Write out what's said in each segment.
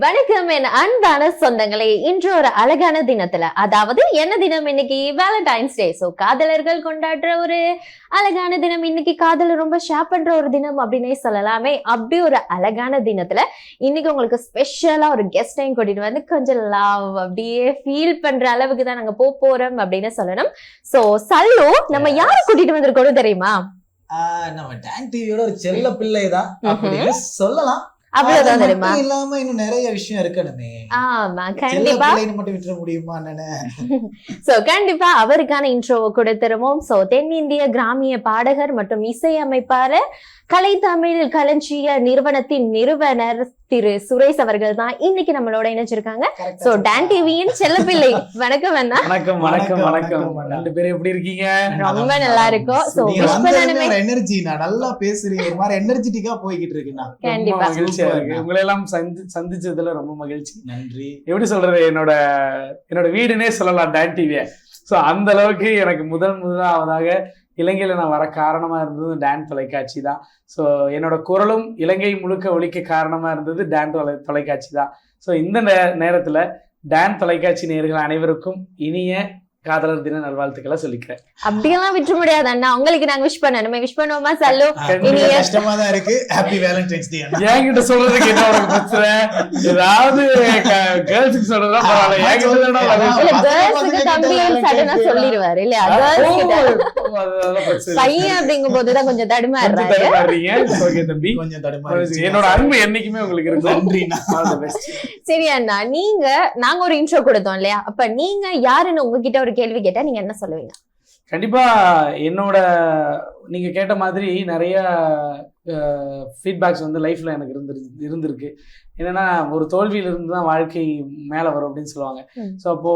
வணக்கம் என் அன்பான சொந்தங்களே. இன்று ஒரு அழகான தினத்துல, அதாவது என்ன தினம் இன்னைக்கு? வேலண்டைன்ஸ் டே. சோ காதலர்கள் கொண்டாடுற ஒரு அழகான தினம் இன்னைக்கு. காதல ரொம்ப ஷேர் பண்ற ஒரு தினம் அப்படின்னே சொல்லலாமே. அப்படி ஒரு அழகான தினத்துல இன்னைக்கு உங்களுக்கு ஸ்பெஷலா ஒரு கெஸ்டையும் கூட்டிட்டு வந்து கொஞ்சம் லவ் அப்படியே ஃபீல் பண்ற அளவுக்கு தான் நாங்க போறோம் அப்படின்னு சொல்லணும். சோ சல்லு, நம்ம யாரை கூட்டிட்டு வந்திருக்கோம் தெரியுமா? நம்ம டான் டிவியோட ஒரு செல்ல பிள்ளைதான் அப்படின்னு சொல்லலாம். அவ்வளவுதான் தெரியுமா? இல்லாம இன்னும் நிறைய விஷயம் இருக்கணுமே. ஆமா, கண்டிப்பா மட்டும் விட்டுற முடியுமா? சோ கண்டிப்பா அவருக்கான இன்ட்ரோ கொடுத்துருவோம். சோ தென்னிந்திய கிராமிய பாடகர் மற்றும் இசையமைப்பாளர் கலை தமிழ் களஞ்சிய நிறுவனத்தின் நிறுவனர் திரு சுரேஷ் அவர்கள் தான் இன்னைக்கு நம்மளோட இணைச்சிருக்காங்க. சோ டான் டிவியின் செல்லப்பிள்ளை. வணக்கம் அண்ணா. வணக்கம் வணக்கம் வணக்கம். ரெண்டு பேரும் எப்படி இருக்கீங்க? ரொம்ப நல்லா இருக்கும். சோ எனர்ஜி நல்லா பேசுறீங்க, ஒரு மாதிரி எனர்ஜெட்டிக்கா போய்கிட்டு இருக்குண்ணா. கண்டிப்பா மகிழ்ச்சியா இருக்கு. உங்களை எல்லாம் சந்திச்சதுல ரொம்ப மகிழ்ச்சி. நன்றி. எப்படி சொல்றது, என்னோட வீடுனே சொல்லலாம் டான் டிவிய. சோ அந்த அளவுக்கு எனக்கு முதலாவதாக இலங்கையில நான் வர காரணமா இருந்தது டான் தொலைக்காட்சி தான். ஸோ என்னோட குரலும் இலங்கை முழுக்க ஒலிக்க காரணமா இருந்தது டான் தொலைக்காட்சி தான். ஸோ இந்த நேரத்துல டான் தொலைக்காட்சி நேயர்கள் அனைவருக்கும் இனிய காதலர் தின நல்வாழ்த்துக்களை சொல்லிக்கிறேன். அப்படியெல்லாம் விட்டுற முடியாது அண்ணா. உங்களுக்கு நாங்க விஷ் பண்ணணுமே. விஷ் பண்ணுவோமா சல்லு? கஷ்டமா தான் இருக்கு. ஹாப்பி வேலண்டைன்ஸ் டே. என்கிட்ட சொல்றதுக்கு என்ன ஒரு பிரச்சனை? ஏதாவது கேர்ள்ஸுக்கு சொல்றதா பரவாயில்ல, கேர்ள்ஸுக்கு கம்ப்ளைண்ட் சடனா சொல்லிடுவாரு இல்லையா? பையன் அப்படிங்கும் போதுதான் கொஞ்சம் தடுமாறுறாரு. கொஞ்சம் தடுமாறு. என்னோட அன்பு என்னைக்குமே உங்களுக்கு இருக்கு. சரி அண்ணா, நாங்க ஒரு இன்ட்ரோ கொடுத்தோம் இல்லையா? அப்ப நீங்க யாருன்னு உங்ககிட்ட ஒரு கேள்வி கேட்டா நீங்க என்ன சொல்லுவீங்க? கண்டிப்பா நீங்க கேட்ட மாதிரி நிறைய ஃபீட்பேக்ஸ் வந்து லைஃப்ல எனக்கு இருந்திருக்கு. என்னன்னா, ஒரு தோல்வியிலிருந்து தான் வாழ்க்கை மேல வரும் அப்படின்னு சொல்லுவாங்க. ஸோ அப்போ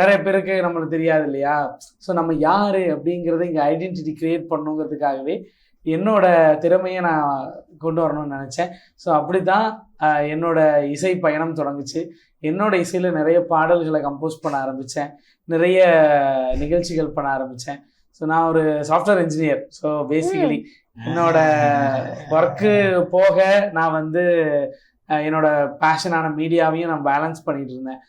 நிறைய பேருக்கு நம்மளுக்கு தெரியாது இல்லையா? ஸோ நம்ம யாரு அப்படிங்கறத இங்க ஐடென்டிட்டி கிரியேட் பண்ணுங்கிறதுக்காகவே என்னோட திறமையை நான் கொண்டு வரணும்னு நினைச்சேன். ஸோ அப்படித்தான் என்னோட இசை பயணம் தொடங்குச்சு. என்னோட இசையில நிறைய பாடல்களை கம்போஸ் பண்ண ஆரம்பித்தேன், நிறைய நிகழ்ச்சிகள் பண்ண ஆரம்பித்தேன். ஸோ நான் ஒரு சாஃப்ட்வேர் இன்ஜினியர். ஸோ பேசிக்கலி என்னோட ஒர்க்கு போக நான் வந்து என்னோட பேஷனான மீடியாவையும் நான் பேலன்ஸ் பண்ணிட்டு இருந்தேன்.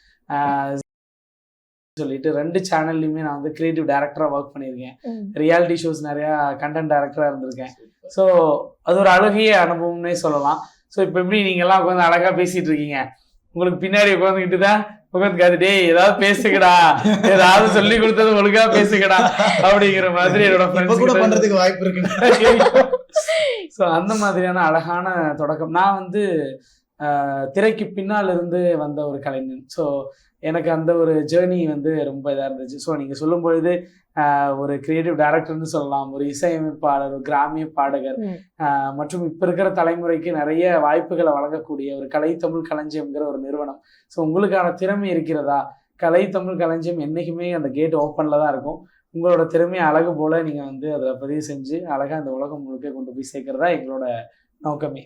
சொல்லிட்டு 2 சேனல்லையுமே நான் வந்து கிரியேட்டிவ் டைரக்டராக ஒர்க் பண்ணியிருக்கேன். ரியாலிட்டி ஷோஸ் நிறையா கண்டென்ட் டைரக்டராக இருந்திருக்கேன். ஸோ அது ஒரு அழகிய அனுபவம்னே சொல்லலாம். ஸோ இப்போ எப்படி நீங்கள்லாம் உட்காந்து அழகாக பேசிகிட்டு இருக்கீங்க, உங்களுக்கு பின்னாடி உட்காந்துக்கிட்டு தான் உட்காந்து டேய் ஏதாவது பேசுகடா, ஏதாவது சொல்லி கொடுத்தது ஒழுங்கா பேசுகடா அப்படிங்கிற மாதிரி என்னோட ஃப்ரெண்ட்ஸ் கூட பண்றதுக்கு வாய்ப்பு இருக்கு. ஸோ அந்த மாதிரியான அழகான தொடக்கம். நான் வந்து திரைக்கு பின்னால் இருந்து வந்த ஒரு கலைஞன். ஸோ எனக்கு அந்த ஒரு ஜேர்னி வந்து ரொம்ப இதாக இருந்துச்சு. ஸோ நீங்கள் சொல்லும் பொழுது ஒரு கிரியேட்டிவ் டைரக்டர்னு சொல்லலாம், ஒரு இசையமைப்பாளர், ஒரு கிராமிய பாடகர், மற்றும் இப்போ இருக்கிற தலைமுறைக்கு நிறைய வாய்ப்புகளை வழங்கக்கூடிய ஒரு கலை தமிழ் களஞ்சியம்ங்கிற ஒரு நிறுவனம். ஸோ உங்களுக்கான திறமை இருக்கிறதா? கலை தமிழ் களஞ்சியம் என்றைக்குமே அந்த கேட் ஓப்பனில் தான் இருக்கும். உங்களோட திறமையை அழகு போல் நீங்கள் வந்து அதில் பதிவு செஞ்சு அழகாக அந்த உலகம் முழுக்க கொண்டு போய் சேர்க்கறதா எங்களோட நோக்கமே.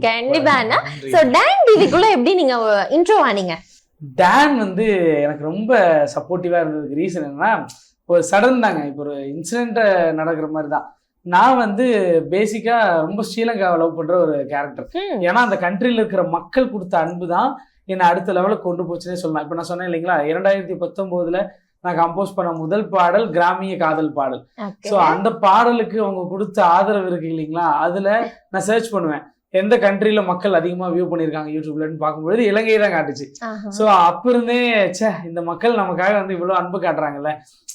கண்டிப்பா. சோ டான் டிவிக்குள்ள எப்படி நீங்க இன்ட்ரோ ஆனீங்க? டான் வந்து எனக்கு ரொம்ப சப்போர்ட்டிவா இருந்ததுக்கு ரீசன் என்னன்னா, ஒரு சடன் தாங்க. இப்போ ஒரு இன்சிடென்ட் நடக்கிற மாதிரி தான். நான் வந்து பேசிக்கா ரொம்ப ஸ்ரீலங்காவை லவ் பண்ற ஒரு கேரக்டர். ஏன்னா அந்த கண்ட்ரில இருக்கிற மக்கள் கொடுத்த அன்பு தான் என்னை அடுத்த லெவலுக்கு கொண்டு போச்சுன்னே சொல்லலாம். இப்போ நான் சொன்னேன் இல்லைங்களா, 2019 நான் கம்போஸ் பண்ண முதல் பாடல் கிராமிய காதல் பாடல். ஸோ அந்த பாடலுக்கு அவங்க கொடுத்த ஆதரவு இருக்கு இல்லைங்களா, அதுல நான் சர்ச் பண்ணுவேன் எந்த கண்ட்ரில மக்கள் அதிகமா வியூ பண்ணிருக்காங்க யூடியூப்லன்னு பார்க்கும்பொழுது இலங்கையை தான் காட்டுச்சு. ஸோ அப்ப இருந்தே இந்த மக்கள் நமக்காக வந்து இவ்வளவு அன்பு காட்டுறாங்கல்ல,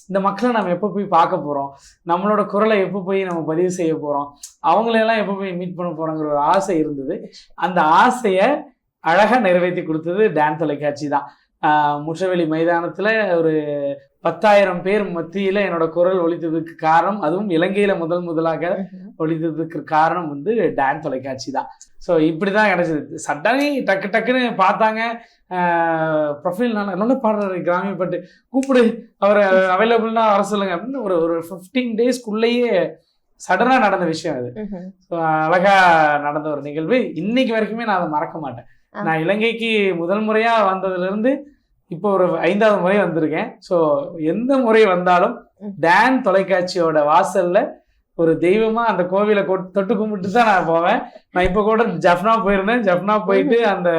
இந்த மக்களை நம்ம எப்போ போய் பார்க்க போறோம், நம்மளோட குரலை எப்போ போய் நம்ம பதிவு செய்ய போறோம், அவங்களெல்லாம் எப்போ போய் மீட் பண்ண போறோங்கிற ஒரு ஆசை இருந்தது. அந்த ஆசையை அழகா நிறைவேற்றி கொடுத்தது டான் தொலைக்காட்சி தான். முற்றவெளி மைதானத்துல ஒரு 10,000 பேர் மத்தியில என்னோட குரல் ஒலித்ததுக்கு காரணம், அதுவும் இலங்கையில முதலாக ஒலித்ததுக்கு காரணம் வந்து டான் தொலைக்காட்சி தான். ஸோ இப்படிதான் கிடைச்சது. சட்டனே டக்குன்னு பார்த்தாங்க, ப்ரொஃபைல் நல்லா பாடுறாரு கிராமிய பாட்டு, கூப்பிடு அவர் அவைலபிள்னா வர சொல்லுங்க அப்படின்னு ஒரு 15 டேஸ்க்குள்ளேயே சடனா நடந்த விஷயம் அது. ஸோ அழகா நடந்த ஒரு நிகழ்வு. இன்னைக்கு வரைக்குமே நான் அதை மறக்க மாட்டேன். நான் இலங்கைக்கு முதல் முறையா வந்ததுல இருந்து இப்போ ஒரு 5வது முறை வந்திருக்கேன். ஸோ எந்த முறை வந்தாலும் டான் தொலைக்காட்சியோட வாசல்ல ஒரு தெய்வமா அந்த கோவிலை தொட்டு கும்பிட்டு தான் நான் போவேன். நான் இப்போ கூட ஜஃப்னா போயிருந்தேன். ஜஃப்னா போயிட்டு அந்த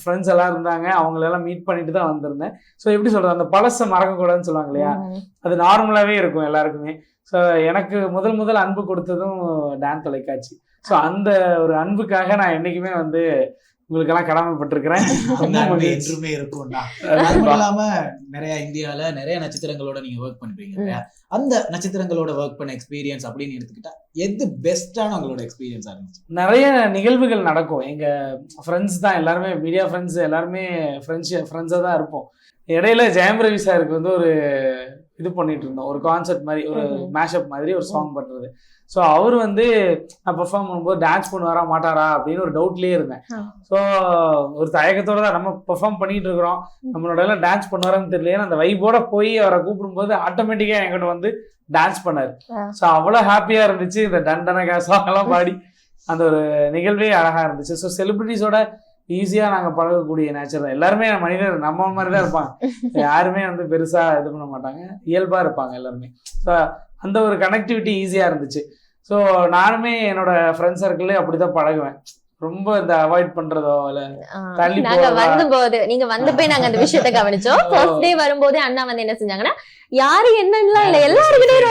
ஃப்ரெண்ட்ஸ் எல்லாம் இருந்தாங்க, அவங்களெல்லாம் மீட் பண்ணிட்டு தான் வந்திருந்தேன். ஸோ எப்படி சொல்றது, அந்த பழசை மறக்கக்கூடாதுன்னு சொல்லுவாங்க இல்லையா, அது நார்மலாகவே இருக்கும் எல்லாருக்குமே. ஸோ எனக்கு முதல் அன்பு கொடுத்ததும் டான் தொலைக்காட்சி. ஸோ அந்த ஒரு அன்புக்காக நான் என்னைக்குமே வந்து உங்களுக்கெல்லாம் கடமைப்பட்டிருக்கிறேன். என்றுமே இருக்கும்டா. அது மட்டும் இல்லாம நிறைய இந்தியால நிறைய நட்சத்திரங்களோட நீங்க ஒர்க் பண்ணிருப்பீங்க இல்லையா, அந்த நட்சத்திரங்களோட ஒர்க் பண்ண எக்ஸ்பீரியன்ஸ் அப்படின்னு எடுத்துக்கிட்டா எது பெஸ்டான உங்களோட எக்ஸ்பீரியன்ஸா இருந்துச்சு? நிறைய நிகழ்வுகள் நடக்கும். எங்க ஃப்ரெண்ட்ஸ் தான் எல்லாருமே, மீடியா ஃப்ரெண்ட்ஸ் எல்லாருமே ஃப்ரெண்ட்ஸாக தான் இருப்போம். இடையில ஜெயம் ரவி சாருக்கு வந்து ஒரு இது பண்ணிட்டு இருந்தோம், ஒரு கான்செப்ட் மாதிரி, ஒரு மேஷப் மாதிரி ஒரு சாங் பண்றது. ஸோ அவர் வந்து நான் பெர்ஃபார்ம் பண்ணும்போது டான்ஸ் பண்ணுவாரா மாட்டாரா அப்படின்னு ஒரு டவுட்லேயே இருந்தேன். ஸோ ஒரு தயக்கத்தோட தான் நம்ம பெர்ஃபார்ம் பண்ணிட்டு இருக்கிறோம், நம்மளோட எல்லாம் டான்ஸ் பண்ணுவாரான்னு தெரியல. அந்த வைபோட போய் அவரை கூப்பிடும்போது ஆட்டோமேட்டிக்கா என்கிட்ட வந்து டான்ஸ் பண்ணாரு. ஸோ அவ்வளோ ஹாப்பியா இருந்துச்சு. இந்த டண்டனகா சாங் எல்லாம் பாடி அந்த ஒரு நிகழ்வே அழகா இருந்துச்சு. ஸோ செலிபிரிட்டிஸோட ஈஸியா நாங்க பழகக்கூடிய நேச்சர் தான். எல்லாருமே மனிதர் நம்ம மாதிரிதான் இருப்பாங்க, யாருமே வந்து பெருசா இது பண்ண மாட்டாங்க, இயல்பா இருப்பாங்க எல்லாருமே. ஸோ அந்த ஒரு கனெக்டிவிட்டி ஈஸியா இருந்துச்சு. ஸோ நானுமே என்னோட ஃப்ரெண்ட்ஸ் சர்க்கிள்ல அப்படிதான் பழகுவேன். ரொம்ப இந்த அவாய்ட் பண்றதோ இல்ல தள்ளி நாங்க வரும்போது, நீங்க வந்த போய் நாங்க அந்த விஷயத்த கவனிச்சோம். ஃபர்ஸ்ட் டே வரும்போது அண்ணா வந்து என்ன செஞ்சாங்கன்னா, யாரு என்னன்னுலாம் இல்ல, எல்லாருக்கிட்டையும்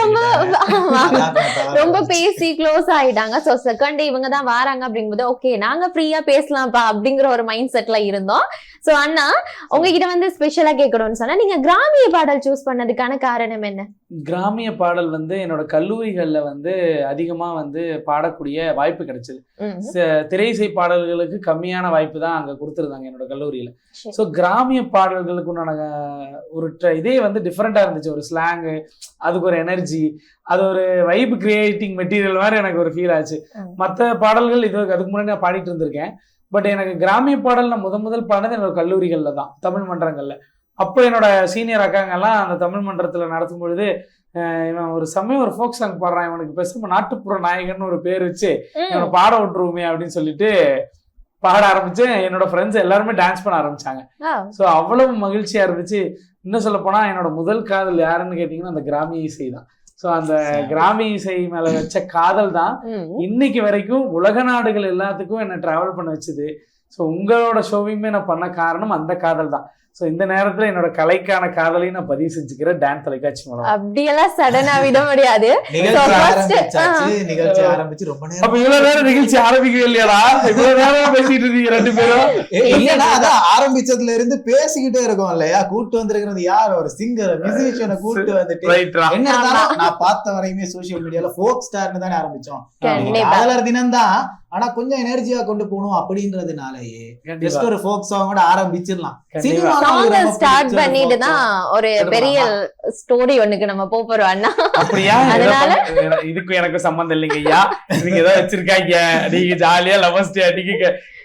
ரொம்ப பேசி க்ளோஸ் ஆயிட்டாங்க. சோ செகண்ட் டே இவங்க தான் வராங்க அப்படிங்கும்போது ஓகே நாங்க ஃப்ரீயா பேசலாம்ப்பா அப்படிங்கிற ஒரு மைண்ட் செட்ல இருந்தோம். சோ அண்ணா உங்ககிட்ட வந்து ஸ்பெஷலா கேட்கணும்னு சொன்னா, நீங்க கிராமிய பாடல் சூஸ் பண்ணதுக்கான காரணம் என்ன? கிராமிய பாடல் வந்து என்னோட கல்லூரிகள்ல வந்து அதிகமா வந்து பாடக்கூடிய வாய்ப்பு கிடைச்சது. திரையிசை பாடல்களுக்கு கம்மியான வாய்ப்பு தான் அங்க கொடுத்துருந்தாங்க என்னோட கல்லூரியில. ஸோ கிராமிய பாடல்களுக்கு உண்டான ஒரு இதே வந்து டிஃப்ரெண்டா இருந்துச்சு. ஒரு ஸ்லாங்கு, அதுக்கு ஒரு எனர்ஜி, அது ஒரு வைப் கிரியேட்டிங் மெட்டீரியல் மாதிரி எனக்கு ஒரு ஃபீல் ஆச்சு. மற்ற பாடல்கள் அதுக்கு முன்னாடி நான் பாடிட்டு இருந்திருக்கேன். பட் எனக்கு கிராமிய பாடல் நான் முதல் பாடினது என்னோட கல்லூரிகள்ல தான், தமிழ் மன்றங்கள்ல. அப்போ என்னோட சீனியர் அக்காங்கெல்லாம் அந்த தமிழ் மன்றத்துல நடத்தும் பொழுது இவன் ஒரு சமயம் ஒரு ஃபோக் சாங் பாடுறான், இவனுக்கு பேசாம நாட்டுப்புற நாயகன் ஒரு பேர் வச்சு இவனை பாட விட்டுருவோமே அப்படின்னு சொல்லிட்டு பாட ஆரம்பிச்சேன். என்னோட ஃப்ரெண்ட்ஸ் எல்லாருமே டான்ஸ் பண்ண ஆரம்பிச்சாங்க. ஸோ அவ்வளவு மகிழ்ச்சியா இருந்துச்சு. இன்னும் சொல்ல போனா என்னோட முதல் காதல் யாருன்னு கேட்டீங்கன்னா அந்த கிராமிய இசை தான். ஸோ அந்த கிராமிய இசை மேல வச்ச காதல் தான் இன்னைக்கு வரைக்கும் உலக நாடுகள் எல்லாத்துக்கும் என்ன டிராவல் பண்ண வச்சுது. ஸோ உங்களோட ஷோவையுமே நான் பண்ண காரணம் அந்த காதல் தான். சோ இந்த நேரத்துல என்னோட கலைக்கான காதலையும் நான் பதிவு செஞ்சுக்கிறேன் டான் தொலைக்காட்சி மூலம். அப்படியெல்லாம் சடனா விட முடியாது. நிகழ்ச்சி ஆரம்பிச்சு ரொம்ப நேரம். அப்ப இவ்வளவு நேரம் நிகழ்ச்சி ஆரம்பிக்கவே இல்லையாடா? இவ்வளவு நேரம் பேசிட்டு இருக்கீங்க ரெண்டு பேரும். இல்லன்னா அதான் ஆரம்பிச்சதுல இருந்து பேசிக்கிட்டே இருக்கோம் இல்லையா. கூட்டு வந்திருக்கிறது யார்? ஒரு சிங்கர் மியூசிஷியனை கூட்டு வந்துட்டு என்ன நான் பார்த்த வரையுமே சோசியல் மீடியால ஃபோக் ஸ்டார்னு தானே ஆரம்பிச்சோம். காதலர் தினம் தான், ஆனா கொஞ்சம் எனர்ஜியா கொண்டு போகணும் அப்படின்றதுனாலயே ஜஸ்ட் ஒரு ஃபோக் சாங்கோட ஆரம்பிச்சிடலாம். ஸ்டார்ட் பண்ணிட்டு தான் ஒரு பெரிய ஸ்டோரி ஒண்ணுக்கு நம்ம போறோம் அண்ணா. அப்படியா? இதுக்கு எனக்கு சம்பந்தம் இல்லைங்க ஐயா. நீங்க ஏதோ வச்சிருக்காங்க, நீங்க ஜாலியா லவர்ஸ் டே அன்னைக்கு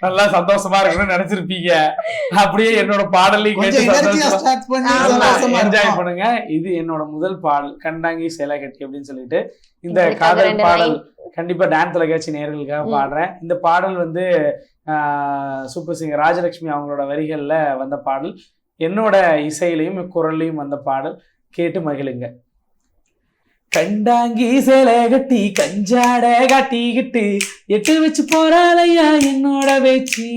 நல்லா சந்தோஷமா இருக்கணும்னு நினைச்சிருப்பீங்க. அப்படியே என்னோட பாடலையும் என்ஜாய் பண்ணுங்க. இது என்னோட முதல் பாடல் கண்டாங்கி சேலை கட்டி அப்படின்னு சொல்லிட்டு இந்த காதல் பாடல் கண்டிப்பா டான் தொலைக்காட்சி நேயர்களுக்காக பாடுறேன். இந்த பாடல் வந்து சூப்பர் சிங்கர் ராஜலட்சுமி அவங்களோட வரிகள்ல வந்த பாடல், என்னோட இசையிலையும் குரல்லையும் வந்த பாடல். கேட்டு மகிழுங்க. கண்டாங்கி சேலை கட்டி கஞ்சாட காட்டிக்கிட்டு எட்டு வச்சு போறாளையா என்னோட வச்சு,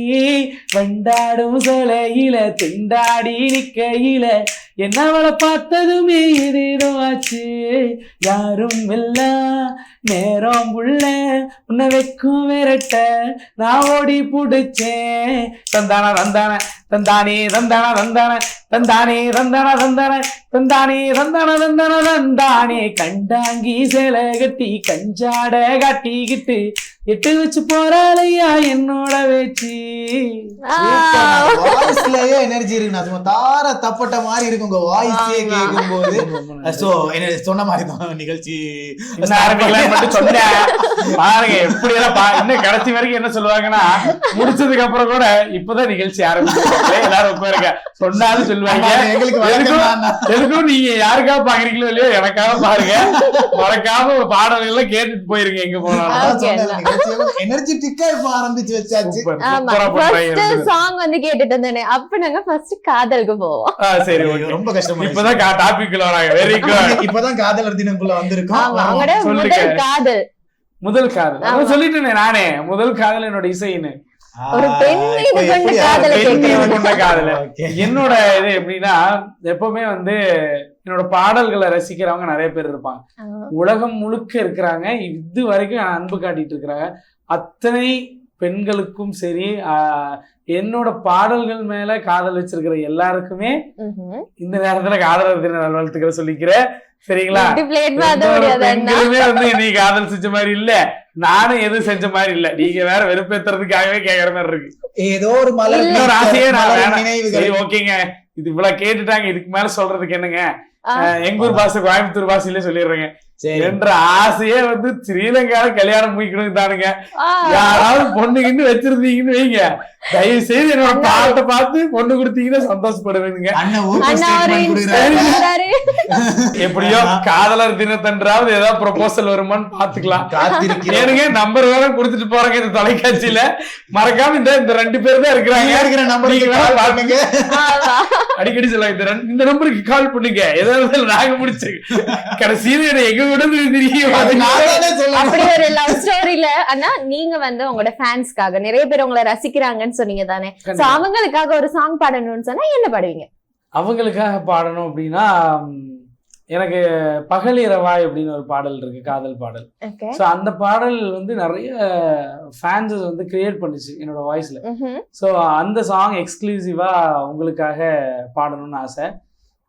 வண்டாடும் சேலையில திண்டாடி நிக்கையில என்னவளை பார்த்ததுமே ஏதேதோ ஆச்சு. யாரும் இல்ல நேரம் புள்ள உன்னை வைக்கும் விரட்ட நான் ஓடி புடிச்சேன். தந்தான தந்தான தந்தானே தந்தான தந்தான தந்தானே தந்தான தந்தான தந்தானே தந்தான தந்தான தந்தானே. கண்டாங்கி சேலை கட்டி கஞ்சாட காட்டிக்கிட்டு எட்டு வச்சு போறாளையா என்னோட வச்சு. வாய்ஸ்லயே எனர்ஜி இருக்கு. நான் சும்மா தார தப்பட்ட மாதிரி இருக்கு உங்க வாய்ஸே கேட்கும் போது. சோ என்ன சொன்ன மாதிரி தான் நிகழ்ச்சி மட்டும் சொன்னேன் பாருங்க. எப்படி எல்லாம் இன்னும் கடைசி வரைக்கும் என்ன சொல்லுவாங்கன்னா, முடிச்சதுக்கு அப்புறம் கூட இப்பதான் நிகழ்ச்சி ஆரம்பிச்சு எல்லாரும் உட்காருங்க சொன்னாலும் சொல்லுவாங்க. எதுக்கும் நீங்க யாருக்காக பாக்குறீங்களோ இல்லையோ எனக்காக பாருங்க, மறக்காம பாடல்கள் எல்லாம் கேட்டுட்டு போயிருங்க எங்க போனாலும். எனர்ஜெட்டிக்கா இப்ப ஆரம்பிச்சு வச்சாச்சு. ஃபர்ஸ்ட் சாங் வந்து கேட்டுட்டு இருந்தேனே, அப்ப நாங்க ஃபர்ஸ்ட் காதலுக்கு போவோம். சரி ரொம்ப கஷ்டம். இப்பதான் டாபிக்ல வராங்க. Very good. இப்பதான் காதலர் தினக்குள்ள வந்திருக்கோம். முதல் காதல் முதல் காதல் சொல்லிட்டேனே நானே, முதல் காதல் என்னோட இசைன்னு. ஒரு பெண் மீது கொண்ட காதலை பெண் மீது கேட்கிறோம். கொண்ட காதல. Okay. என்னோட இது எப்படின்னா, எப்பவுமே வந்து என்னோட பாடல்களை ரசிக்கிறவங்க நிறைய பேர் இருப்பாங்க. உலகம் முழுக்க இருக்கிறாங்க. இது வரைக்கும் அன்பு காட்டிட்டு இருக்கிறாங்க. அத்தனை பெண்களுக்கும் சரி, என்னோட பாடல்கள் மேல காதல் வச்சிருக்கிற எல்லாருக்குமே இந்த நேரத்துல காதலர் தின நல்வாழ்த்துக்களை சொல்லிக்கிறேன். சரிங்களா? பெண்களுமே வந்து இன்னைக்கு காதல் செஞ்ச மாதிரி இல்ல, நானும் எதுவும் செஞ்ச மாதிரி இல்ல. நீங்க வேற வெறுப்பேத்துறதுக்காகவே கேக்குற மாதிரி இருக்கு. ஏதோ ஒரு மலர் இன்னொரு ஆசையே நான் வேணாம். நினைவுகள். சரி, ஓகேங்க, இது இவ்வளவு கேட்டுட்டாங்க, இதுக்கு மேல சொல்றதுக்கு என்னங்க, எங்க ஊர் பாசை கோயம்புத்தூர் பாசையிலே சொல்லிடுறேங்க என்ற ஆசையே வந்து ஸ்ரீலங்கால கல்யாணம் முடிக்கணும் தானுங்க. யாராவது பொண்ணுகின்னு வச்சிருந்தீங்கன்னு வைங்க, தயவு செய்து என்னோட பாட்டை பார்த்து பொண்ணு கொடுத்தீங்கன்னா சந்தோஷப்படுவேனுங்க. எப்படியோ காதலர் தினத்தன்றாவது ஏதாவது ப்ரொபோசல் வருமான்னு பாத்துக்கலாம். ஏனுங்க நம்பர் வேற கொடுத்துட்டு போறாங்க இந்த தொலைக்காட்சியில. மறக்காம இந்த 2 பேர் தான் இருக்கிறாங்க. அடிக்கடி சொல்லுவாங்க, இந்த நம்பருக்கு கால் பண்ணுங்க, ஏதாவது நாங்க முடிச்சு கடைசியில எங்க அப்படி ஒரு லவ் ஸ்டோரியில. ஆனா நீங்க வந்து உங்களோட ஃபேன்ஸ்க்காக நிறைய பேர் உங்களை ரசிக்கிறாங்கன்னு சொன்னீங்க தானே, சோ அவங்களுக்காக ஒரு சாங் பாடணும்னு சொன்னா என்ன பாடுவீங்க? அவங்களுக்காக பாடணும் அப்படின்னா, எனக்கு பகலிரவாய் அப்படின்னு ஒரு பாடல் இருக்கு, காதல் பாடல். சோ அந்த பாடல் வந்து நிறைய ஃபேன்ஸ் வந்து கிரியேட் பண்ணுச்சு என்னோட வாய்ஸ்ல. சோ அந்த சாங் எக்ஸ்க்ளூசிவா உங்களுக்காக பாடணும்னு ஆசை.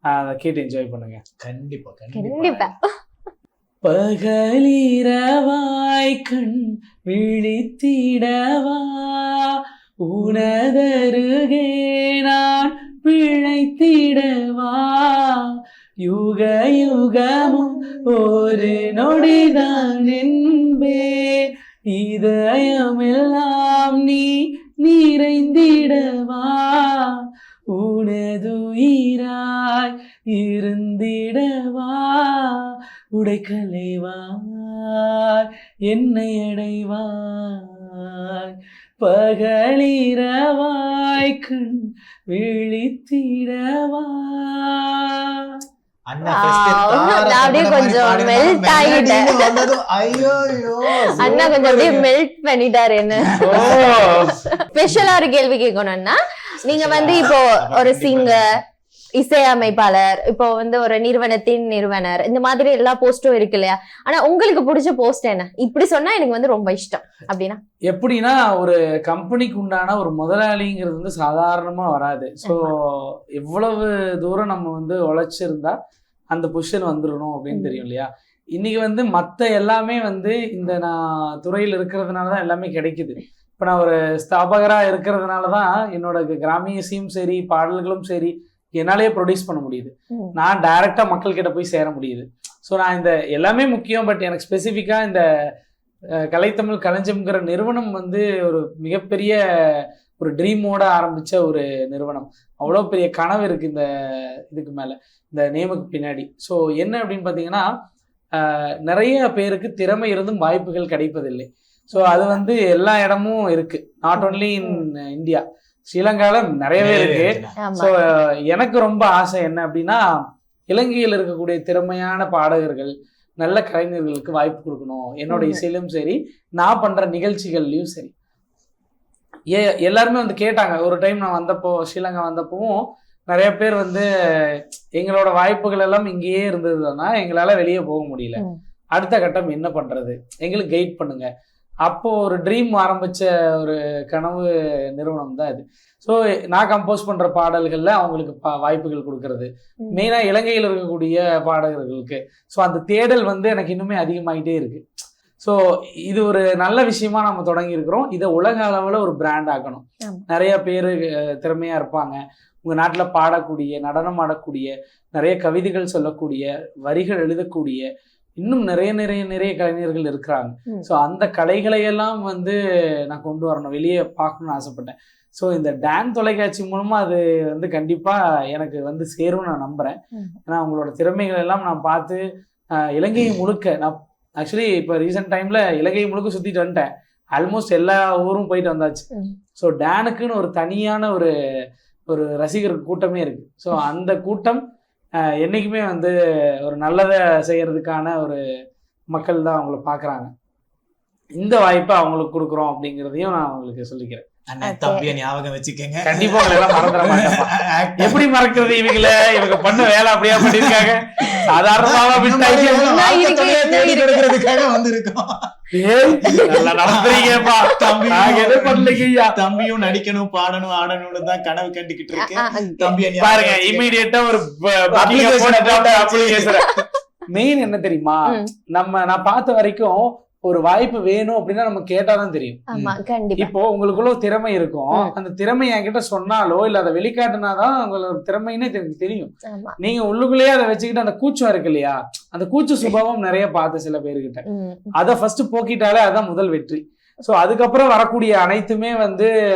அதை கேட்டு என்ஜாய் பண்ணுங்க. கண்டிப்பா கண்டிப்பா. பகலிரவாய் கண் விழித்திடவா, உனதருகே நான் பிழைத்திடவா, யுக யுகமும் ஒரு நொடிதான் என்பே, இதயமெல்லாம் நீ நிறைந்திடவா, உனதுயிராய் இருந்திடவா, உடைக்கலைவாய் என்னை அடைவாய், பகலிரவாய் கண் விழித்திடவா. அப்படியே கொஞ்சம் மெல்ட் ஆயிட்டேன். அண்ணா கொஞ்சம் அப்படியே மெல்ட் பண்ணிட்டாரு. என்ன ஸ்பெஷலா ஒரு கேள்வி கேட்கணும்னா, நீங்க வந்து இப்போ ஒரு சிங்கர், இசையமைப்பாளர், இப்போ வந்து ஒரு நிறுவனத்தின் நிறுவனர், இந்த மாதிரி எல்லா போஸ்டும் இருக்கு இல்லையா? ஆனா உங்களுக்கு பிடிச்ச போஸ்ட் என்ன? இப்படி சொன்னா எனக்கு வந்து ரொம்ப இஷ்டம் அப்படின்னா எப்படின்னா, ஒரு கம்பெனிக்கு உண்டான ஒரு முதலாளிங்கிறது வந்து சாதாரணமா வராது. ஸோ எவ்வளவு தூரம் நம்ம வந்து உழைச்சிருந்தா அந்த பொசிஷன் வந்துடணும் அப்படின்னு தெரியும் இல்லையா? இன்னைக்கு வந்து மற்ற எல்லாமே வந்து இந்த நான் துறையில் இருக்கிறதுனால தான் எல்லாமே கிடைக்குது. இப்போ நான் ஒரு ஸ்தாபகராக இருக்கிறதுனால தான் என்னோட கிராமிய இசையும் சரி, பாடல்களும் சரி என்னாலேயே ப்ரொடியூஸ் பண்ண முடியுது. நான் டைரக்டா மக்கள் கிட்ட போய் சேர முடியுது. ஸோ நான் இந்த எல்லாமே முக்கியம். பட் எனக்கு ஸ்பெசிஃபிக்கா இந்த கலைத்தமிழ் களஞ்சியம்ங்கிற நிறுவனம் வந்து ஒரு மிகப்பெரிய ஒரு ட்ரீமோட ஆரம்பிச்ச ஒரு நிறுவனம். அவ்வளோ பெரிய கனவு இருக்கு இந்த இதுக்கு மேல, இந்த நேமுக்கு பின்னாடி. ஸோ என்ன அப்படின்னு பார்த்தீங்கன்னா, நிறைய பேருக்கு திறமை இருந்தும் வாய்ப்புகள் கிடைப்பதில்லை. ஸோ அது வந்து எல்லா இடமும் இருக்கு, நாட் ஓன்லி இன் இந்தியா, ஸ்ரீலங்கால நிறையவே இருக்கு. ஸோ எனக்கு ரொம்ப ஆசை என்ன அப்படின்னா, இலங்கையில் இருக்கக்கூடிய திறமையான பாடகர்கள், நல்ல கலைஞர்களுக்கு வாய்ப்பு கொடுக்கணும். என்னோட இசையிலும் சரி, நான் பண்ற நிகழ்ச்சிகள்லயும் சரி. எல்லாருமே வந்து கேட்டாங்க. ஒரு டைம் நான் வந்தப்போ, ஸ்ரீலங்கா வந்தப்பவும் நிறைய பேர் வந்து எங்களோட வாய்ப்புகள் எல்லாம் இங்கேயே இருந்ததுன்னா எங்களால வெளியே போக முடியல, அடுத்த கட்டம் என்ன பண்றது, எங்களுக்கு கைட் பண்ணுங்க. அப்போ ஒரு ட்ரீம் ஆரம்பிச்ச ஒரு கனவு நிறுவனம் தான் இது. ஸோ நான் கம்போஸ் பண்ற பாடல்கள்ல அவங்களுக்கு வாய்ப்புகள் கொடுக்கறது, மெயினா இலங்கையில் இருக்கக்கூடிய பாடகர்களுக்கு. ஸோ அந்த தேடல் வந்து எனக்கு இன்னுமே அதிகமாயிட்டே இருக்கு. ஸோ இது ஒரு நல்ல விஷயமா நம்ம தொடங்கி இருக்கிறோம். இதை உலக அளவில் ஒரு பிராண்ட் ஆக்கணும். நிறைய பேர் திறமையா இருப்பாங்க, உங்க நாட்டில் பாடக்கூடிய, நடனம் ஆடக்கூடிய, நிறைய கவிதைகள் சொல்லக்கூடிய, வரிகள் எழுதக்கூடிய, இன்னும் நிறைய நிறைய நிறைய கலைஞர்கள் இருக்கிறாங்க. ஸோ அந்த கலைகளையெல்லாம் வந்து நான் கொண்டு வரணும், வெளியே பார்க்கணும்னு ஆசைப்பட்டேன். ஸோ இந்த டான் தொலைக்காட்சி மூலமா அது வந்து கண்டிப்பா எனக்கு வந்து சேரும்னு நான் நம்புறேன். ஏன்னா உங்களோட திறமைகள் எல்லாம் நான் பார்த்து இலங்கை முழுக்க, நான் ஆக்சுவலி இப்போ ரீசெண்ட் டைம்ல இலங்கை முழுக்க சுத்திட்டு வந்துட்டேன். ஆல்மோஸ்ட் எல்லா ஊரும் போயிட்டு வந்தாச்சு. ஸோ டானுக்குன்னு ஒரு தனியான ஒரு ஒரு ரசிகர் கூட்டமே இருக்கு. ஸோ அந்த கூட்டம் என்னைக்குமே வந்து ஒரு நல்லதை செய்யறதுக்கான ஒரு மக்கள் தான் அவங்கள பார்க்குறாங்க. இந்த வாய்ப்பை அவங்களுக்கு கொடுக்குறோம் அப்படிங்கிறதையும் நான் அவங்களுக்கு சொல்லிக்கிறேன். தம்பிய ஞாபகம் வச்சுக்கங்க. கண்டிப்பா உங்களை எல்லாம் மறந்துட மாட்டேன். எப்படி மறக்கிறது இவங்க பண்ண வேலை அப்படியே பண்ணிருக்காங்க. சாதாரணமாவா தம்பியும் நடிக்கணும் பாடணும் ஆடணும்னு தான் கனவு கண்டுகிட்டு இருக்கேன். தம்பிய பாருங்க இமீடியட்டா ஒரு மெயின் என்ன தெரியுமா, நான் பார்த்த வரைக்கும் ஒரு வாய்ப்பு வேணும் அப்படின்னா நம்ம கேட்டாதான் தெரியும். இப்போ உங்களுக்குள்ள திறமை இருக்கும், அந்த திறமை என்கிட்ட சொன்னாலோ இல்ல அதை வெளிக்காட்டினாதான் உங்களோட திறமைன்னே தெரியும். நீங்க உள்ளுக்குள்ளேயே அதை வச்சுக்கிட்டு அந்த கூச்சம் இருக்கு இல்லையா, அந்த கூச்ச சுபாவம் நிறைய பார்த்து சில பேருக்கிட்ட அதை ஃபர்ஸ்ட் போக்கிட்டாலே அதான் முதல் வெற்றி. சோ அதுக்கப்புறம் வரக்கூடிய அனைத்துமே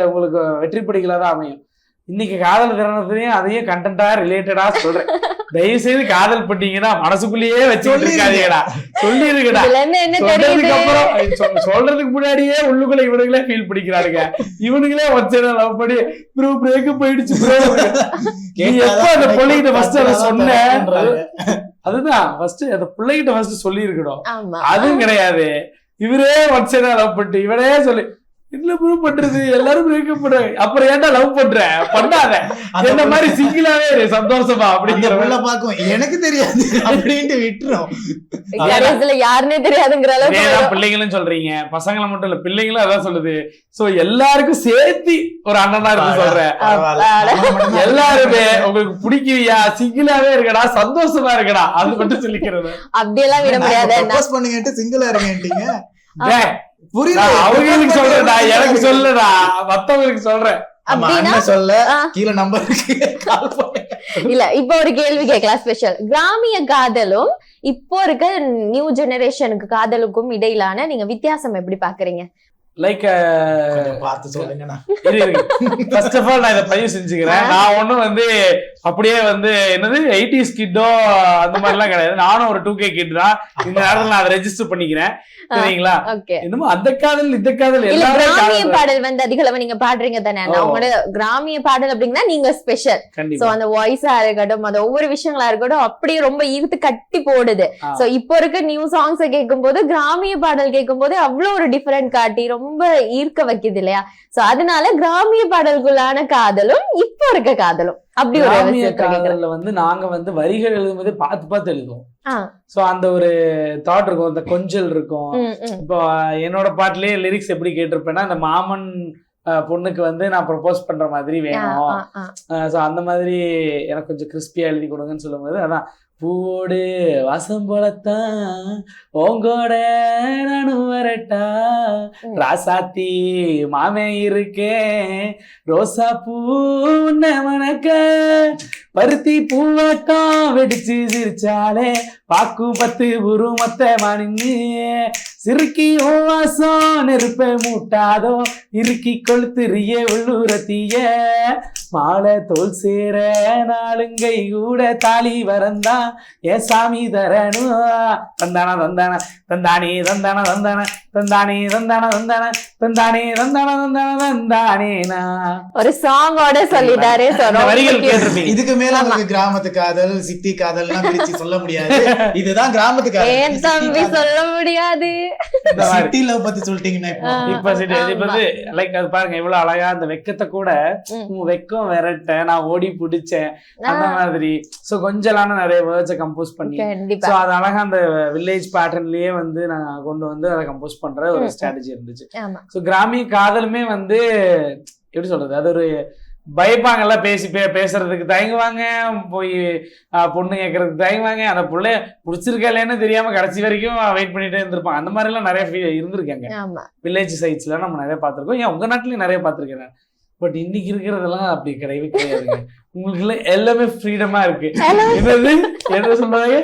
உங்களுக்கு வெற்றி படிகளா தான் அமையும். இன்னைக்கு காதல் திறனத்தையும் அதையும் கண்டென்ட்டா ரிலேட்டடா சொல்றேன். தயவு செய்து காதல் பண்ணீங்கன்னா மனசுக்குள்ளேயே வச்சுக்கிட்டு இருக்காதீங்கடா, சொல்லிருக்கடா. சொல்றதுக்கு அப்புறம் சொல்றதுக்கு முன்னாடியே உள்ளுக்குள்ள இவனுங்களே ஃபீல் பண்ணிக்கிறானுங்க. இவனுங்களே வச்சேன் லவ் பண்ணி ப்ரோ பிரேக்கப் போயிடுச்சு ப்ரோ. எப்ப அந்த பிள்ளைகிட்ட ஃபர்ஸ்ட் அதை சொன்னேன், அதுதான் ஃபர்ஸ்ட் அந்த பிள்ளைகிட்ட ஃபர்ஸ்ட் சொல்லி இருக்கணும். அதுவும் கிடையாது, இவரே வச்சேன் லவ் பண்ணிட்டு இவனே சொல்லி இல்ல ப்ரூவ் பண்றது எல்லாரும் பிரேக்கப் பண்றாங்க. அப்புறம் ஏன்டா லவ் பண்ற பண்ணாத, என்ன மாதிரி சிங்கிளாவே சந்தோஷமா அப்படிங்கிற பாக்கும் எனக்கு தெரியாது அப்படின்ட்டு விட்டுரும். யாருன்னே தெரியாதுங்கிற அளவுக்கு பிள்ளைங்களும் சொல்றீங்க, பசங்களை மட்டும் இல்ல பிள்ளைங்களும் அதான் சொல்லுது. சோ எல்லாருக்கும் சேர்த்து ஒரு அண்ணனா இருக்கு சொல்றேன். எல்லாருமே உங்களுக்கு பிடிக்கலையா சிங்கிளாவே இருக்கடா சந்தோஷமா இருக்கடா அது மட்டும் சொல்லிக்கிறது. அப்படியெல்லாம் விட முடியாது. பண்ணுங்க சிங்கிளா இருக்கீங்க அவங்களுக்கு சொல்றேன்டா, எனக்கு சொல்லடா, மத்தவங்களுக்கு சொல்றேன். கீழ நம்பர் இல்ல இப்ப ஒரு கேள்வி கேட்கலாம் ஸ்பெஷல். கிராமிய காதலும் இப்போ இருக்க நியூ ஜெனரேஷனுக்கு காதலுக்கும் இடையிலான நீங்க வித்தியாசம் எப்படி பாக்குறீங்க? லைக் பார்த்து சொல்லுங்கண்ணா. ஃபர்ஸ்ட் ஆஃப் ஆல் நான் இதை பதிவு செஞ்சுக்கிறேன். நான் ஒன்னும் அப்படியே என்னது 80s கிட்டோ அந்த மாதிரி எல்லாம் கிடையாது. நானும் ஒரு 2K கிட் தான். இந்த நேரத்துல நான் அதை ரெஜிஸ்டர் பண்ணிக்கிறேன். சரிங்களா? என்னமோ அந்த காதல் இந்த காதல் எல்லாமே கிராமிய பாடல் அதிகளவு நீங்க பாடுறீங்க தானே, உங்களோட கிராமிய பாடல் அப்படின்னா நீங்க ஸ்பெஷல். சோ அந்த வாய்ஸா இருக்கட்டும், அந்த ஒவ்வொரு விஷயங்களா இருக்கட்டும் அப்படியே ரொம்ப ஈர்த்து கட்டி போடுது. சோ இப்போ இருக்க நியூ சாங்ஸ் கேட்கும் போது கிராமிய பாடல் கேட்கும் போது அவ்வளவு ஒரு டிஃபரெண்ட் காட்டி ரொம்ப ஈர்க்க வைக்குது இல்லையா? சோ அதனால கிராமிய பாடல்குள்ளான காதலும் இப்போ இருக்க காதலும் அப்படி ஒரு காதல்ல நாங்க வரிகள் எழுதும்போது பார்த்து எழுதுவோம். சோ அந்த ஒரு தாட் இருக்கும், அந்த கொஞ்சல் இருக்கும். இப்போ என்னோட பாட்டுலயே லிரிக்ஸ் எப்படி கேட்டிருப்பேன்னா, அந்த மாமன் பொண்ணுக்கு நான் ப்ரப்போஸ் பண்ற மாதிரி வேணும். சோ அந்த மாதிரி எனக்கு கொஞ்சம் கிறிஸ்பியா எழுதி கொடுங்கன்னு சொல்லும் போது அதான் பூவோடு வாசம் போலத்தான் ஓங்கோட நானும் வரட்டா ராசாத்தி மாமே இருக்கேன் ரோசா பூ மணக்க பருத்தி பூவாட்டம் வெடிச்சு சிரிச்சாலே பாக்கும் 10 உருமத்த மணின்னு சிறுக்கி வாசம் நெருப்ப மூட்டாதோ இறுக்கி கொளுத்துறிய உள்ளூரத்திய மாலை தோல் சேர நாளுங்கை கூட தாலி வரந்தான் ஏ சாமி தரணும் தந்தானா தந்தானா தந்தானே தந்தானா தந்தானா தந்தானே தந்தானா தந்தானா தந்தானே தந்தானா தந்தானா தந்தானேனா ஒரு சாங்கோட சொல்லிட்டாரு. வரிகள் கேட்டிருப்பீங்க. இதுக்கு மேல கிராமத்து காதல் சிட்டி காதல் சொல்ல முடியாது. இதுதான் கிராமத்து காதல். தம்பி சொல்ல முடியாது. சிட்டி லவ் பத்தி சொல்லிட்டீங்கன்னா இப்ப லைக் அது பாருங்க இவ்வளவு அழகா அந்த வெக்கத்தை கூட வெக்கம் விரட்ட நான் ஓடி பிடிச்சேன் அந்த மாதிரி. சோ கொஞ்சலான நிறைய வேர்ட்ஸை கம்போஸ் பண்ணி சோ அது அழகா அந்த வில்லேஜ் பேட்டர்ன்லயே நான் கொண்டு அதை கம்போஸ் பண்ற ஒரு ஸ்ட்ராட்டஜி இருந்துச்சு. சோ கிராமிய காதலுமே எப்படி சொல்றது, அது ஒரு பயப்பாங்கல்ல, பேசுறதுக்கு தயங்குவாங்க, போய் பொண்ணு கேட்கறதுக்கு தயங்குவாங்க, அந்த பிள்ளைய பிடிச்சிருக்கா இல்லைன்னு தெரியாம கடைசி வரைக்கும் வெயிட் பண்ணிட்டே இருந்திருப்பாங்க. அந்த மாதிரி எல்லாம் நிறைய இருந்திருக்காங்க வில்லேஜ் சைட்ஸ்ல நம்ம நிறைய பார்த்திருக்கோம். ஏன் உங்க நாட்டுலயும் நிறைய பார்த்திருக்கேன். பட் இன்னைக்கு இருக்கிறதெல்லாம் அப்படி கிடையவே கிடையாதுங்க. உங்களுக்கு எல்லாமே ஃப்ரீடமா இருக்கு. என்ன சொல்றாங்க,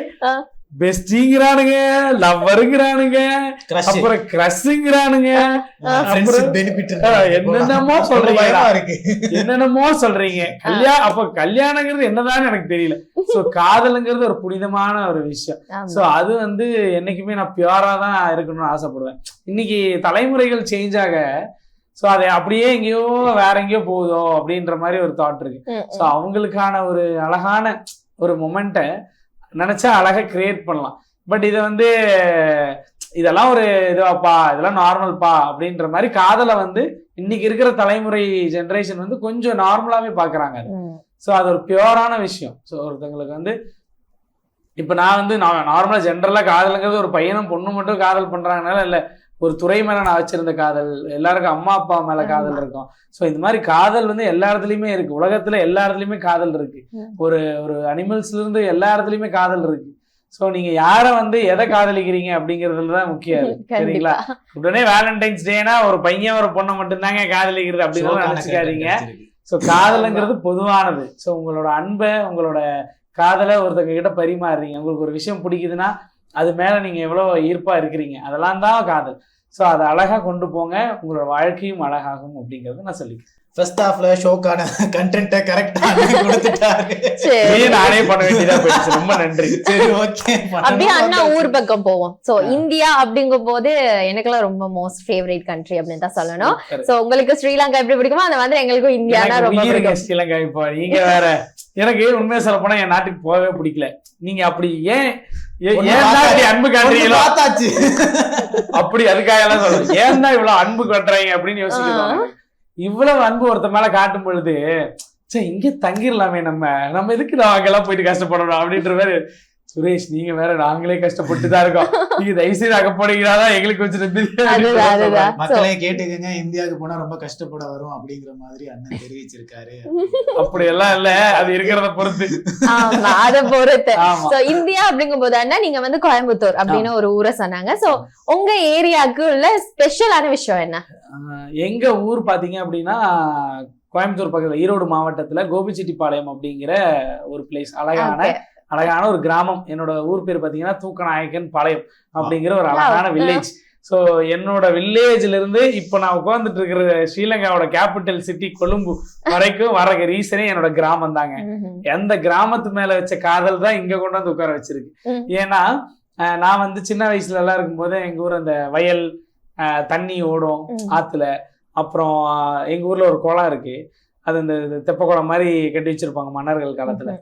பெஸ்டிங்கிறானுங்க, லவ்வருங்கிறானுங்க, அப்புறம் கிரஷ்ங்கிறானுங்க, என்னென்னமோ சொல்றீங்க என்னென்னமோ சொல்றீங்க. அப்ப கல்யாணங்கிறது என்னதான் எனக்கு தெரியல. சோ காதலுங்கிறது ஒரு புனிதமான ஒரு விஷயம். சோ அது என்னைக்குமே நான் பியூரா தான் இருக்கணும்னு ஆசைப்படுவேன். இன்னைக்கு தலைமுறைகள் சேஞ்ச் ஆக சோ அதை அப்படியே எங்கேயோ வேற எங்கேயோ போகுதோ அப்படின்ற மாதிரி ஒரு தாட் இருக்கு. சோ அவங்களுக்கான ஒரு அழகான ஒரு மொமெண்ட்டை நினைச்சா அழகா கிரியேட் பண்ணலாம். பட் இதை இதெல்லாம் ஒரு இதுவாப்பா, இதெல்லாம் நார்மல்பா அப்படின்ற மாதிரி காதலை வந்து இன்னைக்கு இருக்கிற தலைமுறை ஜென்ரேஷன் வந்து கொஞ்சம் நார்மலாவே பாக்குறாங்க. ஸோ அது ஒரு பியூரான விஷயம். ஸோ ஒருத்தங்களுக்கு வந்து இப்போ நான் வந்து நார்மலா ஜென்ரலா காதலுங்கிறது ஒரு பையனும் பொண்ணு மட்டும் காதல் பண்றாங்கனால இல்ல, ஒரு துறை மேல நான் வச்சிருந்த காதல், எல்லாருக்கும் அம்மா அப்பா மேல காதல் இருக்கும். ஸோ இந்த மாதிரி காதல் வந்து எல்லா இடத்துலயுமே இருக்கு. உலகத்துல எல்லா இடத்துலயுமே காதல் இருக்கு. ஒரு ஒரு அனிமல்ஸ்ல இருந்து எல்லா இடத்துலயுமே காதல் இருக்கு. ஸோ நீங்க யாரை வந்து எதை காதலிக்கிறீங்க அப்படிங்கிறதுலதான் முக்கியம். சரிங்களா? உடனே வேலண்டைன்ஸ் டேனா ஒரு பையன் ஒரு பொண்ணை மட்டும்தாங்க காதலிக்கிறது அப்படின்னு நினைச்சுக்காதீங்க. ஸோ காதலுங்கிறது பொதுவானது. ஸோ உங்களோட அன்பை, உங்களோட காதலை ஒருத்தங்க கிட்ட பரிமாறுறீங்க. உங்களுக்கு ஒரு விஷயம் பிடிக்குதுன்னா அது மேல நீங்க எவ்வளவு ஈர்ப்பா இருக்கிறீங்க, அதெல்லாம் தான் காதல். ஸோ அதை அழகா கொண்டு போங்க, உங்களோட வாழ்க்கையும் அழகாகும் அப்படிங்கறது நான் சொல்லிக்கிறேன். ஃபர்ஸ்ட் ஹாஃப்ல ஷோக்கான கண்டென்ட்டை கரெக்டா கொடுத்துட்டாரு. நானே பண்ண வேண்டியதா போயிடுச்சு. ரொம்ப நன்றி. சரி, ஓகே. அப்படியே அண்ணா ஊர் பக்கம் போவோம். சோ இந்தியா அப்படிங்கும் போது எனக்குலாம் ரொம்ப மோஸ்ட் ஃபேவரட் கண்ட்ரி அப்படின்னு தான் சொல்லணும். சோ உங்களுக்கு ஸ்ரீலங்கா எப்படி பிடிக்குமோ அந்த மாதிரி எங்களுக்கும் இந்தியானா ரொம்ப பிடிக்கும். ஸ்ரீலங்கா இப்போ நீங்க வேற. எனக்கு உண்மையா சொல்ல போனா என் நாட்டுக்கு போகவே பிடிக்கல. நீங்க அப்படி ஏன் அன்பு காட்டுறீங்களோ அப்படி அதுக்காக எல்லாம் சொல்றேன். ஏன் தான் இவ்வளவு அன்பு காட்டுறாங்க அப்படின்னு யோசிக்கிறோம். இவ்வளவு அன்பு ஒருத்த மேல காட்டும் பொழுது சரி இங்க தங்கிடலாமே, நம்ம எதுக்கு நான் அங்கெல்லாம் போயிட்டு கஷ்டப்படணும் அப்படின்ற மாதிரி. சுரேஷ் நீங்க வேற, நாங்களே கஷ்டப்பட்டுதான் இருக்கோம், நீங்க தயவு செய்து அங்க போனீங்கன்னாதான் எங்களுக்கு வச்சிருந்து மக்களே கேட்டுக்கங்க, இந்தியாவுக்கு போனா ரொம்ப கஷ்டப்பட வரும் அப்படிங்கிற மாதிரி அண்ணன் தெரிவிச்சிருக்காரு. அப்படி எல்லாம் இல்ல, அது இருக்கிறத பொறுத்து. அதை பொறுத்து. இந்தியா அப்படிங்கும் போது அண்ணா நீங்க வந்து கோயம்புத்தூர் அப்படின்னு ஒரு ஊரை சொன்னாங்க. சோ உங்க ஏரியாவுக்கு உள்ள ஸ்பெஷலான விஷயம் என்ன? எங்க ஊர் பாத்தீங்க அப்படின்னா கோயம்புத்தூர் பக்கத்துல ஈரோடு மாவட்டத்துல கோபிச்செட்டிப்பாளையம் அப்படிங்கிற ஒரு பிளேஸ். அழகான ஒரு கிராமம். என்னோட ஊர் பேர் பாத்தீங்கன்னா தூக்கநாயக்கன் பாளையம் அப்படிங்கிற ஒரு அழகான வில்லேஜ். ஸோ என்னோட வில்லேஜ்ல இருந்து இப்போ நான் உட்கார்ந்துட்டு இருக்கிற ஸ்ரீலங்காவோட கேபிட்டல் சிட்டி கொழும்பு வரைக்கும் வர ரீசனே என்னோட கிராமம் தாங்க. எந்த கிராமத்து மேல வச்ச காதல் தான் இங்க கொண்டு வந்து உட்கார வச்சிருக்கு. ஏன்னா நான் வந்து சின்ன வயசுல எல்லாம் இருக்கும்போது எங்க ஊர் அந்த வயல், தண்ணி ஓடும் ஆத்துல. அப்புறம் எங்க ஊர்ல ஒரு குளம் இருக்கு. அது இந்த தெப்ப குளம் மாதிரி கட்டி வச்சிருப்பாங்க மன்னர்கள் காலத்துல.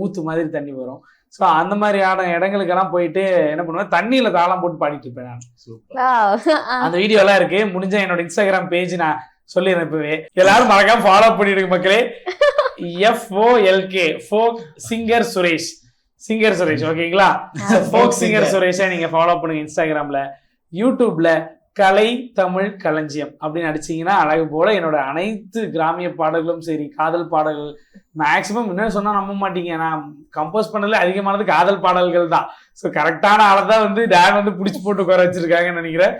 ஊத்து மாதிரி தண்ணி வரும். ஸோ அந்த மாதிரியான இடங்களுக்கெல்லாம் போயிட்டு என்ன பண்ணுவேன், தண்ணியில தாளம் போட்டு பாடிட்டு இருப்பேன் நான். அந்த வீடியோ எல்லாம் இருக்கு. முடிஞ்சா என்னோட இன்ஸ்டாகிராம் பேஜ் நான் சொல்லிடுறேன் இப்பவே. எல்லாரும் மறக்காம ஃபாலோ பண்ணிடுங்க மக்களே. FOLK folk singer Suresh, singer Suresh. ஓகேங்களா? ஃபோக் சிங்கர் சுரேஷை நீங்க ஃபாலோ பண்ணுங்க இன்ஸ்டாகிராம்ல. யூடியூப்ல கலை தமிழ் களஞ்சியம் அப்படின்னு அடிச்சீங்கன்னா அழகு போல என்னோட அனைத்து கிராமிய பாடல்களும் சரி, காதல் பாடல்கள் மேக்சிமம் என்ன சொன்னா நம்ப மாட்டீங்க, நான் கம்போஸ் பண்ணதுல அதிகமானது காதல் பாடல்கள் தான். ஸோ கரெக்டான ஆளை தான் வந்து டேன் வந்து புடிச்சு போட்டு உட்கார வச்சிருக்காங்கன்னு நினைக்கிறேன்.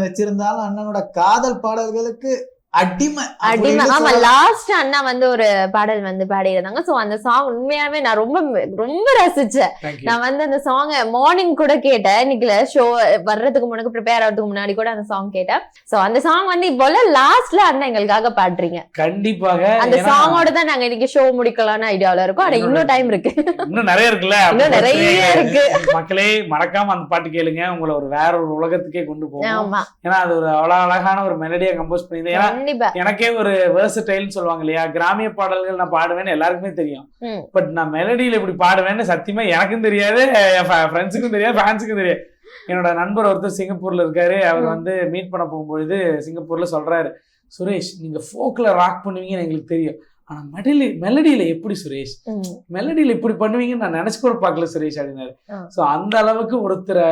வச்சிருந்தாலும் அண்ணனோட காதல் பாடல்களுக்கு அடிமை. ஆமா, லாஸ்ட் அண்ணா வந்து ஒரு பாடல் வந்து பாடியிருந்தாங்க. சோ அந்த சாங் உண்மையாவே நான் ரொம்ப ரொம்ப ரசிச்சேன். நான் வந்து அந்த சாங் மார்னிங் கூட கேட்டேன். இன்னைக்கு ஷோ வர்றதுக்கு முன்னாடி ப்ரிப்பேர் ஆகிறதுக்கு முன்னாடி கூட அந்த சாங் கேட்டேன். சோ அந்த சாங் வந்து இப்போ லாஸ்ட்ல அண்ணா எங்களுக்காக பாடுறீங்க. கண்டிப்பாக அந்த சாங்கோட தான் நாங்க இன்னைக்கு ஷோ முடிக்கலாம்னு ஐடியாவில இருக்கோம். ஆனா இன்னும் டைம் இருக்கு, இன்னும் நிறைய இருக்குல்ல, இன்னும் நிறைய இருக்கு. மக்களே மறக்காம அந்த பாட்டு கேளுங்க, உங்களை ஒரு வேற ஒரு உலகத்துக்கே கொண்டு போகும். ஏன்னா அது ஒரு அவ்வளவு அழகான ஒரு மெலடியா கம்போஸ் பண்ணிருந்தேன். எனக்கே ஒரு வெர்சடைல் சொல்லுவாங்க இல்லையா, கிராமிய பாடல்கள் நான் பாடுவேன்னு எல்லாருக்குமே தெரியும். பட் நான் மெலடியில இப்படி பாடுவேன்னு சத்தியமா எனக்கும் தெரியாது, என் ஃப்ரெண்ட்ஸுக்கும் தெரியாது, ஃபேன்ஸுக்கும் தெரியாது. என்னோட நண்பர் ஒருத்தர் சிங்கப்பூர்ல இருக்காரு. அவர் வந்து மீட் பண்ண போகும்பொழுது சிங்கப்பூர்ல சொல்றாரு, சுரேஷ் நீங்க ஃபோக்ல ராக் பண்ணுவீங்கன்னு எங்களுக்கு தெரியும், ஆனா மெலடியில எப்படி சுரேஷ், மெலடியில இப்படி பண்ணுவீங்கன்னு நான் நினைச்சு கூட பார்க்கல சுரேஷ் அப்படின்னாரு. ஸோ அந்த அளவுக்கு ஒருத்தரை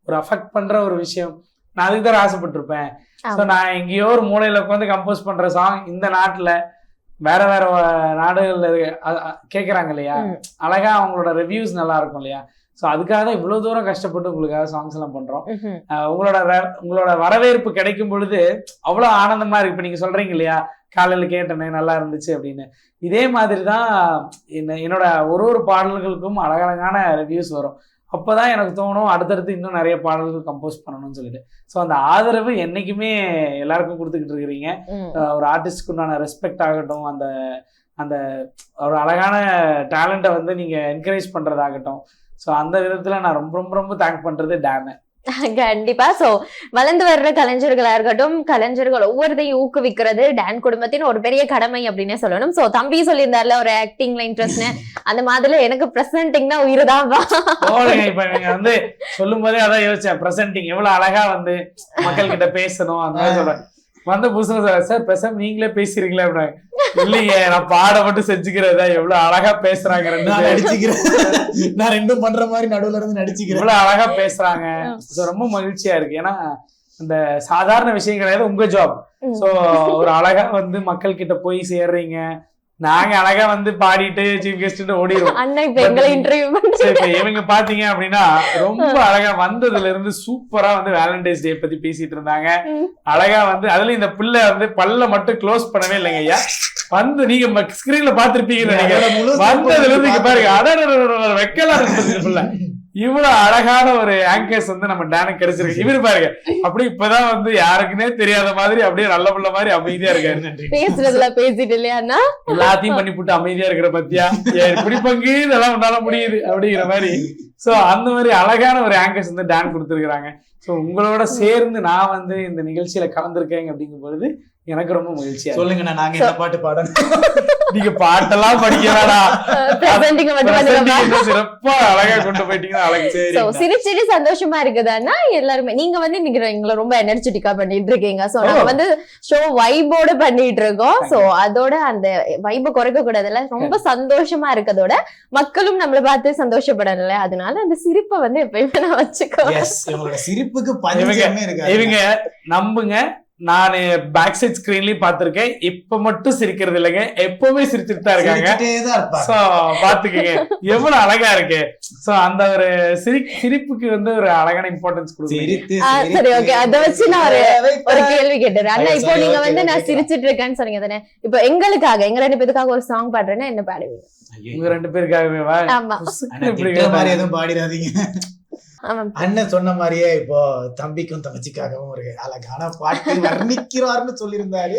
ஒரு அஃபெக்ட் பண்ற ஒரு விஷயம் நான் அதுக்கு தான் ஆசைப்பட்டிருப்பேன். ஸோ நான் எங்கேயோ ஒரு மூலையில உட்காந்து கம்போஸ் பண்ற சாங் இந்த நாட்டுல வேற வேற நாடுகள்ல கேட்கறாங்க இல்லையா, அழகா அவங்களோட ரிவ்யூஸ் நல்லா இருக்கும் இல்லையா. ஸோ அதுக்காக தான் இவ்வளவு தூரம் கஷ்டப்பட்டு உங்களுக்காக சாங்ஸ் எல்லாம் பண்றோம். உங்களோட வரவேற்பு கிடைக்கும் பொழுது அவ்வளவு ஆனந்தமா இருக்கு. இப்ப நீங்க சொல்றீங்க இல்லையா, காலையில கேட்டேனே நல்லா இருந்துச்சு அப்படின்னு. இதே மாதிரிதான் என்னோட ஒரு பாடல்களுக்கும் அழகழகான ரிவ்யூஸ் வரும். அப்பதான் எனக்கு தோணும் அடுத்தடுத்து இன்னும் நிறைய பாடல்கள் கம்போஸ் பண்ணணும்னு சொல்லிட்டு. ஸோ அந்த ஆதரவு என்னைக்குமே எல்லாருக்கும் கொடுத்துக்கிட்டு இருக்கிறீங்க. ஒரு ஆர்டிஸ்டுக்கு உண்டான ரெஸ்பெக்ட் ஆகட்டும், அந்த அந்த ஒரு அழகான டேலண்ட்டை வந்து நீங்க என்கரேஜ் பண்றதாகட்டும். ஸோ அந்த விதத்துல நான் ரொம்ப ரொம்ப ரொம்ப தேங்க் பண்றது டேனை. கண்டிப்பா. சோ வளர்ந்து வர்ற கலைஞர்களா இருக்கட்டும், கலைஞர்கள் ஒவ்வொருத்தையும் ஊக்குவிக்கிறது டான் குடும்பத்தின் ஒரு பெரிய கடமை அப்படின்னே சொல்லணும். சோ தம்பி சொல்லியிருந்தாருல ஒரு ஆக்டிங்ல இன்ட்ரெஸ்ட்னு, அந்த மாதிரி எனக்கு பிரசன்டிங்னா உயிர்தான். இப்ப நீங்க வந்து சொல்லும் போதே அதான் யோசிச்சேன், பிரசன்டிங் எவ்வளவு அழகா வந்து மக்கள் கிட்ட பேசணும் அந்த மாதிரி சொல்றேன். வந்து புதுசா சார் பேசாம நீங்களே பேசிருக்கீங்களா அப்படின்னா, இல்லையே நான் பாட மட்டும் செஞ்சுக்கிறதா, எவ்வளவு அழகா பேசுறாங்க, நான் ரெண்டும் பண்ற மாதிரி நடுவுல இருந்து நடிச்சுக்கிறேன், எவ்வளவு அழகா பேசுறாங்க. ரொம்ப மகிழ்ச்சியா இருக்கு. ஏன்னா இந்த சாதாரண விஷயம் கிடையாது, உங்க ஜாப். சோ ஒரு அழகா வந்து மக்கள் கிட்ட போய் சேர்றீங்க. நாங்க அழகா வந்து பாடிட்டு சீஃப் கெஸ்ட் ஓடிடுவோம். இவங்க பாத்தீங்க அப்படின்னா ரொம்ப அழகா வந்ததுல இருந்து சூப்பரா வந்து வேலண்டைன்ஸ் டே பத்தி பேசிட்டு இருந்தாங்க. அழகா வந்து அதுல இந்த பிள்ளை வந்து பல்ல மட்டும் க்ளோஸ் பண்ணவே இல்லைங்க ஐயா. வந்து நீங்க ஸ்கிரீன்ல பாத்துருப்பீங்க வந்ததுல இருந்து இங்க பாருங்க அட வெக்கலாம் பிள்ளை. இவ்வளவு அழகான ஒரு ஆங்கர்ஸ் வந்து நம்ம டானுக்கு கிடைச்சிருக்கு. இவரு பாருங்க அப்படி இப்பதான் வந்து யாருக்குன்னே தெரியாத மாதிரி அப்படியே நல்ல பிள்ளை மாதிரி அமைதியா இருக்காரு. பேசுறதுல பேசிட்டு இல்லையா, எல்லாத்தையும் பண்ணி போட்டு அமைதியா இருக்கிற பத்தியா இப்படி பங்கு இதெல்லாம் உன்னால முடியுது அப்படிங்கிற மாதிரி. சோ அந்த மாதிரி அழகான ஒரு ஆங்கர்ஸ் வந்து டான் கொடுத்துருக்காங்க. சோ உங்களோட சேர்ந்து நான் வந்து இந்த நிகழ்ச்சியில கலந்துருக்கேன் அப்படிங்கும் பொழுது எனக்கு ரொம்ப மகிழ்ச்சியா. சொல்லுங்க, நாங்க என்ன பாட்டு பாடணும்? நீங்க பாட்டெல்லாம் படிக்கலாடா, சிறப்பா அழகா கொண்டு போயிட்டீங்கன்னா அழகு. சிரிச்சிட்டு சந்தோஷமா இருக்குதான்னா எல்லாருமே நீங்க வந்து எங்களை ரொம்ப எனர்ஜெட்டிக்கா பண்ணிட்டு இருக்கீங்க. சோ நாங்க வந்து ஷோ வைபோட பண்ணிட்டு இருக்கோம். சோ அதோட அந்த வைப குறைக்க கூடாதுல்ல, ரொம்ப சந்தோஷமா இருக்கதோட மக்களும் நம்மள பார்த்து சந்தோஷப்படல. அதனால அந்த சிரிப்பை வந்து எப்பயுமே நான் வச்சுக்கோ. சிரிப்புக்கு பஞ்சமே இருக்காது. இவங்க நம்புங்க, நானு பேக் சைட் ஸ்கிரீன்லயும் பாத்திருக்கேன். இப்ப மட்டும் சிரிக்கிறது இல்லைங்க, எப்பவுமே சிரிச்சுட்டு தான் இருக்காங்க. பாத்துக்கங்க எவ்வளவு அழகா இருக்கு. சோ அந்த ஒரு சிரிப்புக்கு வந்து ஒரு அழகான இம்பார்ட்டன்ஸ் கொடுக்குறீங்க. சரி, ஓகே. அத வச்சு நான் ஒரு கேள்வி கேட்டேன். அண்ணா, இப்போ நீங்க வந்து நான் சிரிச்சிட்டு இருக்கேன்னு சொன்னீங்க தானே, இப்போ எங்களுக்காக எங்க 2 பேருக்காக ஒரு சாங் பாடுறேன்னா என்ன பாடுவீங்க? உங்க 2 பேருக்காகவே எதுவும் பாடிடாதீங்க. அண்ணன் சொன்ன மாதிரியே இப்போ தம்பிக்கும் தங்கச்சிக்காகவும் ஒரு அழகான பாட்டு வர்ணிக்கிறார்னு சொல்லியிருந்தாரு.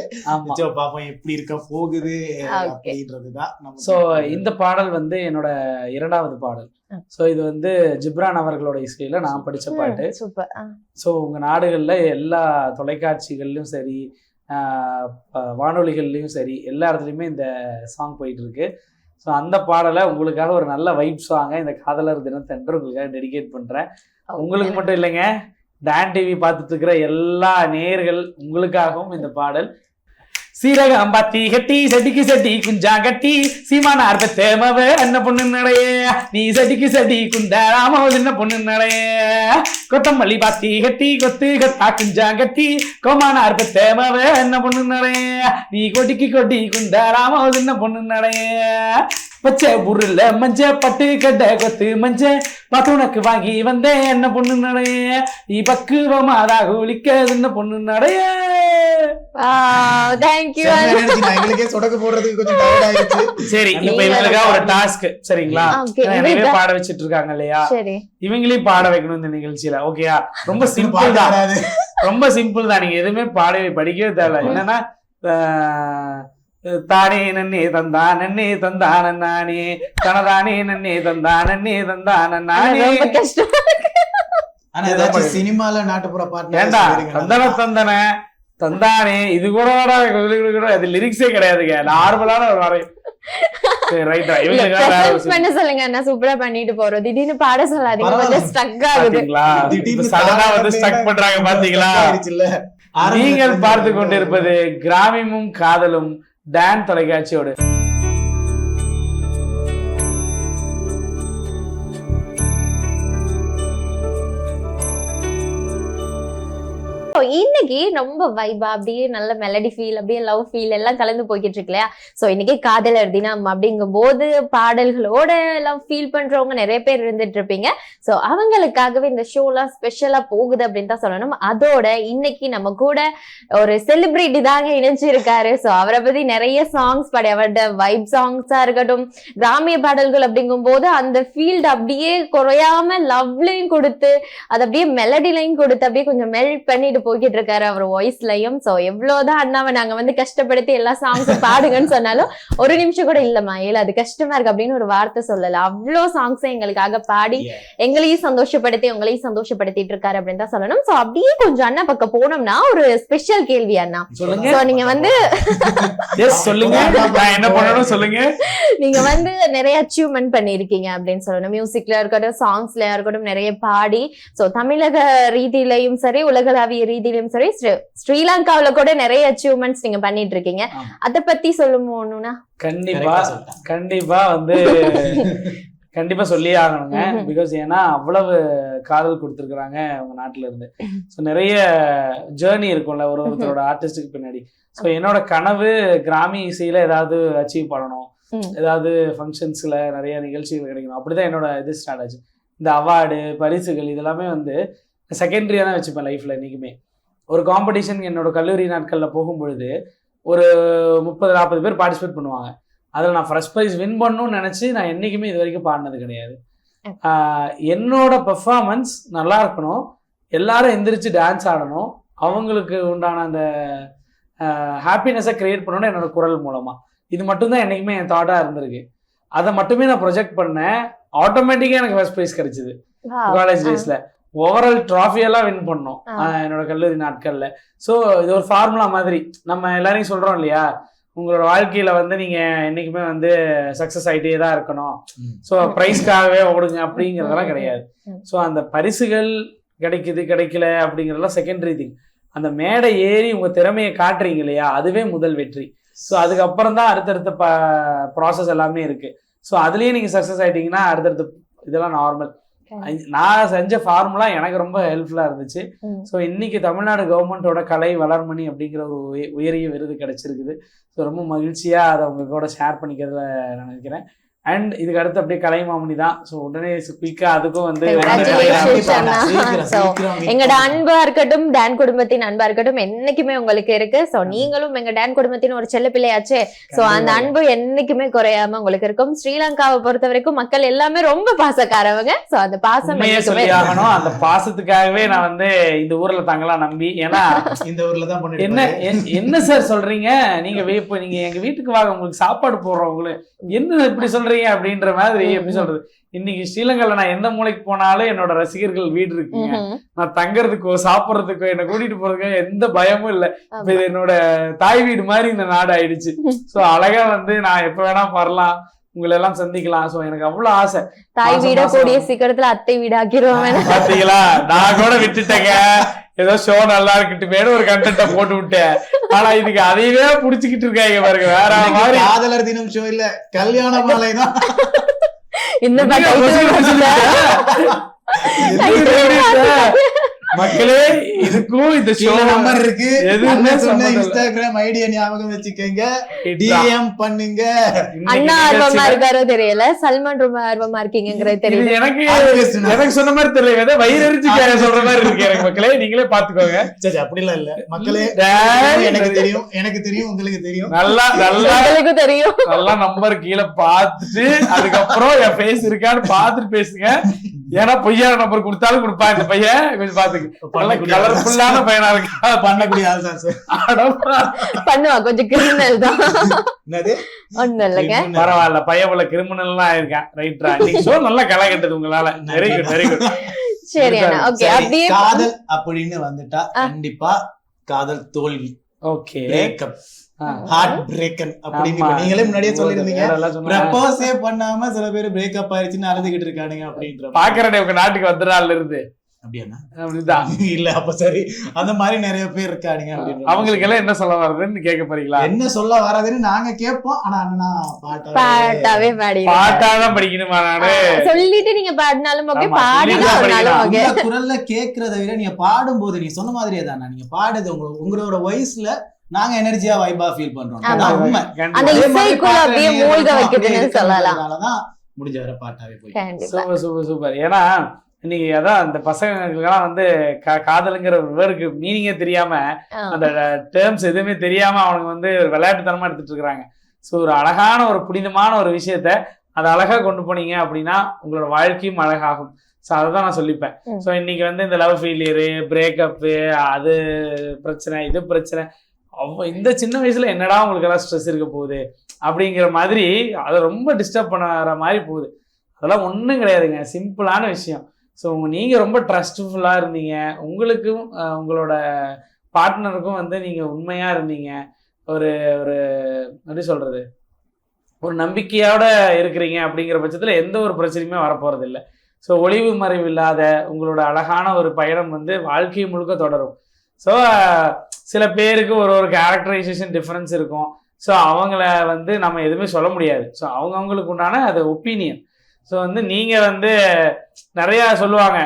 பாப்போம் எப்படி இருக்க போகுது அப்படின்றதுதான். சோ இந்த பாடல் வந்து என்னோட 2வது பாடல். சோ இது வந்து ஜிப்ரான் அவர்களோட இசையில நான் படிச்ச பாட்டு. சோ உங்க நாடுகள்ல எல்லா தொலைக்காட்சிகள்லயும் சரி, வானொலிகள்லயும் சரி, எல்லா இடத்துலயுமே இந்த சாங் போயிட்டு இருக்கு. ஸோ அந்த பாடலை உங்களுக்காக ஒரு நல்ல வைப் சாங்க இந்த காதலர் தினத்தன்று உங்களுக்காக டெடிகேட் பண்றேன். உங்களுக்கு மட்டும் இல்லைங்க, டான் டிவி பார்த்துட்டு இருக்கிற எல்லா நேயர்கள் உங்களுக்காகவும் இந்த பாடல். சீரகம் பாத்தி கட்டி சட்டிக்கு சட்டி குஞ்சா கட்டி சீமானார் பெத்தேமவ என்ன பொண்ணு நடைய, நீ சட்டிக்கு சட்டி குந்தாராம என்ன பொண்ணு நடைய, கொத்தமல்லி பாத்தி கட்டி கொத்து கத்தா குஞ்சா கட்டி கோமானார் பெத்தேமவ என்ன பொண்ணு நடைய, நீ கொட்டிக்கு கொட்டி குந்தாராம என்ன பொண்ணு நடைய, பச்சை புருல மஞ்ச பட்டு கட்ட கொத்து மஞ்ச பார்த்து உனக்கு வாங்கி வந்தேன் என்ன பொண்ணு நடைய, நீ பக்குவமாதா குளிக்க என்ன பொண்ணு நடைய. சரி, இப்ப இவங்களுக்காக ஒரு டாஸ்க் சரிங்களா? பாட வச்சிட்டு இருக்காங்க இல்லையா, இவங்களையும் பாட வைக்கணும் இந்த நிகழ்ச்சியில. ஓகேயா? ரொம்ப சிம்பிள் தான், ரொம்ப சிம்பிள் தான். நீங்க எதுவுமே படிக்கவே தேவை. என்னன்னா தானே நன்னே தந்தான் நன்னே தந்தான் நானே தனதானே நன்னே தந்தான் நன்னே தந்தான் நானே. சினிமால நாட்டுப்புற பாட்டு ஏண்டா தந்தன தந்தன தந்தானே இது கூட அது லிரிக்ஸே கிடையாதுங்க, நார்மலான ஒரு வரை. சொல்லுங்க, என்ன சூப்பரா பண்ணிட்டு போறோம். திடீர்னு பாட சொல்லாதீங்க, ஸ்டக் ஆகுது. சடனா வந்து ஸ்டக் பண்றாங்க பாத்தீங்களா? நீங்கள் பார்த்து கொண்டிருப்பது கிராமியமும் காதலும் டான் தொலைக்காட்சியோடு. இன்னைக்கு ரொம்ப வைபா அப்படியே நல்ல மெலடி ஃபீல், அப்படியே லவ் ஃபீல் எல்லாம் கலந்து போய்கிட்டு இருக்கு இல்லையா? சோ இன்னைக்கு காதலர் தினம் அப்படிங்கும் போது பாடல்களோட லவ் ஃபீல் பண்றவங்க நிறைய பேர் இருந்துட்டு இருப்பீங்க. சோ அவங்களுக்காகவே இந்த ஷோலாம் ஸ்பெஷலா போகுது அப்படின்னு தான் சொல்லணும். அதோட இன்னைக்கு நம்ம கூட ஒரு செலிபிரிட்டி தாங்க இணைஞ்சிருக்காரு. சோ அவரை பத்தி நிறைய சாங்ஸ் பாடி, அவரோட வைப் சாங்ஸா இருக்கட்டும், கிராமிய பாடல்கள் அப்படிங்கும் போது அந்த ஃபீல்டு அப்படியே குறையாம லவ்லையும் கொடுத்து, அது அப்படியே மெலடிலையும் கொடுத்து அப்படியே கொஞ்சம் மெல்ட் பண்ணிட்டு போய் போய்கிட்டு இருக்காரு அவர் வாய்ஸ்லயும். சோ எவ்வளவுதான் அண்ணாவை நாங்க வந்து கஷ்டப்படுத்தி எல்லா சாங்ஸும் பாடுங்கன்னு சொன்னாலும் ஒரு நிமிஷம் கூட இல்லம்மா இல்ல அது கஷ்டமா இருக்கு அப்படின்னு ஒரு வார்த்தை சொல்லல. அவ்வளோ சாங்ஸை எங்களுக்காக பாடி எங்களையும் சந்தோஷப்படுத்தி உங்களையும் சந்தோஷப்படுத்திட்டு இருக்காரு அப்படின்னு தான் சொல்லணும். சோ அப்படியே கொஞ்சம் அண்ணா பக்கம் போனோம்னா ஒரு ஸ்பெஷல் கேள்வி அண்ணா. சோ நீங்க வந்து நீங்க வந்து நிறைய அச்சீவ்மெண்ட் பண்ணிருக்கீங்க அப்படின்னு சொல்லணும். மியூசிக்ல இருக்கட்டும் சாங்ஸ்ல இருக்கட்டும் நிறைய பாடி. சோ தமிழக ரீதியிலையும் சரி உலகளாவிய ரீதியிலும் சரி ஸ்ரீலங்காவில கூட நிறைய அச்சீவ்மெண்ட்ஸ் நீங்க பண்ணிட்டு இருக்கீங்க. அத பத்தி சொல்லுமோன்னா கண்டிப்பா வந்து கண்டிப்பா சொல்லியே ஆகணுங்க. பிகாஸ் ஏன்னா அவ்வளவு காதல் கொடுத்துருக்குறாங்க அவங்க நாட்டுல இருந்து. ஸோ நிறைய ஜேர்னி இருக்கும்ல ஒருத்தரோட ஆர்டிஸ்டுக்கு பின்னாடி. ஸோ என்னோட கனவு கிராமி இசையில ஏதாவது அச்சீவ் பண்ணணும், ஏதாவது ஃபங்க்ஷன்ஸ்ல நிறைய நிகழ்ச்சிகள் கிடைக்கணும். அப்படிதான் என்னோட இது ஸ்டார்ட் ஆச்சு. இந்த அவார்டு பரிசுகள் இதெல்லாமே வந்து செகண்டரியாக தான் வச்சுப்பேன் லைஃப்ல. என்றைக்குமே ஒரு காம்படிஷன் என்னோட கல்லூரி நாட்களில் போகும்பொழுது ஒரு 30-40 பேர் பார்ட்டிசிபேட் பண்ணுவாங்க. அதில் நான் ஃபர்ஸ்ட் ப்ரைஸ் வின் பண்ணணும்னு நினச்சி நான் என்றைக்குமே இது வரைக்கும் பாடினது கிடையாது. என்னோட பெர்ஃபார்மன்ஸ் நல்லா இருக்கணும், எல்லாரும் எந்திரிச்சு டான்ஸ் ஆடணும், அவங்களுக்கு உண்டான அந்த ஹாப்பினஸை கிரியேட் பண்ணணும் என்னோட குரல் மூலமாக. இது மட்டும்தான் என்றைக்குமே என் தாட்டாக இருந்திருக்கு. அதை மட்டுமே நான் ப்ரொஜெக்ட் பண்ணேன். ஆட்டோமேட்டிக்காக எனக்கு ஃபர்ஸ்ட் ப்ரைஸ் கிடைச்சிது காலேஜ் டேஸ்ல. ஓவரால் ட்ராஃபி எல்லாம் வின் பண்ணோம் என்னோட கல்லூரி நாட்கள்ல. ஸோ இது ஒரு ஃபார்முலா மாதிரி நம்ம எல்லாரையும் சொல்றோம் இல்லையா, உங்களோட வாழ்க்கையில வந்து நீங்க என்னைக்குமே வந்து சக்சஸ் ஆகிட்டே தான் இருக்கணும், ஸோ ப்ரைஸ்க்காகவே ஓடுங்க அப்படிங்கிறதெல்லாம் கிடையாது. ஸோ அந்த பரிசுகள் கிடைக்குது கிடைக்கல அப்படிங்கிறதெல்லாம் செகண்டரி திங். அந்த மேடை ஏறி உங்க திறமையை காட்டுறீங்க இல்லையா, அதுவே முதல் வெற்றி. ஸோ அதுக்கப்புறம் தான் அடுத்தடுத்த ப்ராசஸ் எல்லாமே இருக்கு. ஸோ அதுலேயே நீங்கள் சக்ஸஸ் ஆகிட்டீங்கன்னா அடுத்தடுத்து இதெல்லாம் நார்மல். நான் செஞ்ச ஃபார்முலா எனக்கு ரொம்ப ஹெல்ப்ஃபுல்லாக இருந்துச்சு. ஸோ இன்னைக்கு தமிழ்நாடு கவர்மெண்ட்டோட கலை வளர்மணி அப்படிங்கிற ஒரு உயரிய விருது கிடைச்சிருக்குது. ஸோ ரொம்ப மகிழ்ச்சியாக அதை உங்க கூட ஷேர் பண்ணிக்கிறத நான் நினைக்கிறேன். அண்ட் இதுக்கு அடுத்து அப்படியே கலைமாமணி தான். ஸோ உடனே குயிக்கா அதுக்கும் வந்து எங்களோட அன்பா இருக்கட்டும் டான் குடும்பத்தின் அன்பா இருக்கட்டும் என்னைக்குமே உங்களுக்கு இருக்கு. சோ நீங்களும் எங்க டான் குடும்பத்தின் ஒரு செல்ல பிள்ளையாச்சே. சோ அந்த அன்பு என்னைக்குமே குறையாம உங்களுக்கு இருக்கும். ஸ்ரீலங்காவை பொறுத்த வரைக்கும் மக்கள் எல்லாமே ரொம்ப பாசக்காரவங்க. சோ அந்த பாசம் ஆகணும். அந்த பாசத்துக்காகவே நான் வந்து இந்த ஊர்ல தங்கலாம் நம்பி, ஏன்னா இந்த ஊர்ல தான் என்ன சார் சொல்றீங்க நீங்க நீங்க எங்க வீட்டுக்கு வாங்க உங்களுக்கு சாப்பாடு போடுறோம், உங்களுக்கு என்ன இப்படி சொல்றீங்க அப்படின்ற மாதிரி. எப்படி சொல்றது, இன்னைக்கு ஸ்ரீலங்கால நான் எந்த மூலைக்கு போனாலும் என்னோட ரசிகர்கள் வீடு இருக்குங்க. நான் தங்கறதுக்கோ சாப்பிட்றதுக்கோ என்ன கூட்டிட்டு போறதுக்கோ எந்த பயமும் இல்லை. இது என்னோட தாய் வீடு மாதிரி இந்த நாடு ஆயிடுச்சு. சோ அழகா வந்து நான் எப்ப வேணா வரலாம், உங்களை எல்லாம் சந்திக்கலாம். சோ எனக்கு அவ்வளவு ஆசை. தாய் வீட கூடிய சீக்கிரத்துல அத்தை வீடு ஆக்கிடுவாங்க. பாத்தீங்களா, நான் கூட விட்டுட்டேங்க. ஏதோ ஷோ நல்லா இருக்கட்டும் ஒரு கண்டென்ட்ட போட்டு விட்டேன். ஆனா இதுக்கு அதையவே புடிச்சுக்கிட்டு இருக்காங்க பாருங்க. வேற மாதிரி காதலர் தினம் ஷோ இல்ல, கல்யாண மாலை தான். இந்த மக்களே இதுக்கும் இந்த ஷோ நம்பர் இருக்கு, இன்ஸ்டாகிராம் ஐடியா ஞாபகம் வச்சுக்கோங்க, டிஎம் பண்ணுங்க. அண்ணா ஆர்வமா இருக்காரோ தெரியல, சல்மான் ரொம்ப ஆர்வமா இருக்கீங்கிறது தெரியல. எனக்கு சொன்ன மாதிரி தெரியல, வயிறறிச்சு சொல்ற மாதிரி இருக்கு எனக்கு. மக்களே நீங்களே பாத்துக்கோங்க. சரி அப்படிலாம் இல்ல மக்களே, எனக்கு தெரியும் உங்களுக்கு தெரியும், நல்லா தெரியும். நல்லா நம்பர் கீழே பாத்துட்டு அதுக்கப்புறம் என் ஃபேஸ் இருக்கான்னு பாத்துட்டு பேசுங்க. ஏன்னா பொய்யான நம்பர் கொடுத்தாலும் கொடுப்பா இந்த பையன், கொஞ்சம் பாத்துக்கு. கலர்ஃபுல்லான பையனா இருக்கா, பண்ணக்கூடிய ஆள் தான் சார். பண்ணுவா கொஞ்சம் கிரிமினல் தான். ஒண்ணு இல்லைங்க, பரவாயில்ல, பையன் போல கிரிமினல் எல்லாம் இருக்கேன். ரைட்ரா, நீங்க ஷோ நல்லா களை கட்டது உங்களால. Very good very good. சரி அண்ணா, ஓகே. அப்படியே காதல் அப்படின்னு வந்துட்டா கண்டிப்பா காதல் தோல்வி, ஓகே, பிரேக்கப், ஹார்ட் பிரேக்கன் அப்படின்னு நீங்களே முன்னாடியே சொல்லிருந்தீங்க. ப்ரப்போஸே பண்ணாம சில பேர் பிரேக்கப் ஆயிடுச்சுன்னு அழுதுகிட்டு இருக்கானுங்க அப்படின்ற பாக்குறேன். உங்க நாட்டுக்கு வந்தனால இருந்து அப்படிதான் இல்ல, அப்ப சரி, அந்த மாதிரி நிறைய பேர் இருக்கானுங்க. அவங்களுக்கு எல்லாம் என்ன சொல்ல வர்றதுன்னு கேட்க போறீங்களா? என்ன சொல்ல வராதுன்னு நாங்க கேட்போம். ஆனா அண்ணா பாட்டாவே பாட்டாதான் படிக்கணுமா? நானு சொல்லிட்டு நீங்க பாடினாலும் ஓகே, பாடினாலும் ஓகே. குரல்ல கேட்கறத விட நீங்க பாடும்போது நீங்க சொன்ன மாதிரியே தானே, நீங்க பாடுது உங்களோட வயசுல நாங்க எனர்ஜியா வைபா ஃபீல் பண்றோம். அந்த இசைக்குள்ள அப்படியே மூழ்க வைக்குதுன்னு சொல்லலாம். அதனாலதான் முடிஞ்ச வரை பாட்டாவே போய் சூப்பர் சூப்பர் சூப்பர். ஏன்னா இன்னைக்கு அதான் அந்த பசங்களுக்கெல்லாம் வந்து காதலுங்கிற வேர்க்கு மீனிங்கே தெரியாம, அந்த டேர்ம்ஸ் எதுவுமே தெரியாம அவனுக்கு வந்து விளையாட்டுத்தனமா எடுத்துட்டு இருக்கிறாங்க. ஸோ ஒரு அழகான ஒரு புனிதமான ஒரு விஷயத்த அதை அழகா கொண்டு போனீங்க அப்படின்னா உங்களோட வாழ்க்கையும் அழகாகும். ஸோ அதை தான் நான் சொல்லிப்பேன். ஸோ இன்னைக்கு வந்து இந்த லவ் ஃபெயிலியரு, பிரேக்கப்பு, அது பிரச்சனை, இது பிரச்சனை, இந்த சின்ன வயசுல என்னடா உங்களுக்கு எல்லாம் ஸ்ட்ரெஸ் இருக்க போகுது அப்படிங்கிற மாதிரி அதை ரொம்ப டிஸ்டர்ப் பண்ணுற மாதிரி போகுது. அதெல்லாம் ஒன்றும் கிடையாதுங்க, சிம்பிளான விஷயம். ஸோ நீங்கள் ரொம்ப ட்ரஸ்ட்ஃபுல்லாக இருந்தீங்க, உங்களுக்கும் உங்களோட பார்ட்னருக்கும் வந்து நீங்கள் உண்மையாக இருந்தீங்க, ஒரு ஒரு எப்படி சொல்கிறது, ஒரு நம்பிக்கையோட இருக்கிறீங்க அப்படிங்கிற பட்சத்தில் எந்த ஒரு பிரச்சனையுமே வரப்போகிறது இல்லை. ஸோ ஒளிவு மறைவு இல்லாத உங்களோட அழகான ஒரு பயணம் வந்து வாழ்க்கை முழுக்க தொடரும். ஸோ சில பேருக்கு ஒரு ஒரு கேரக்டரைசேஷன் டிஃப்ரென்ஸ் இருக்கும். ஸோ அவங்கள வந்து நம்ம எதுவுமே சொல்ல முடியாது. ஸோ அவங்கவுங்களுக்கு உண்டான அது ஒப்பீனியன். ஸோ வந்து நீங்கள் வந்து நிறையா சொல்லுவாங்க,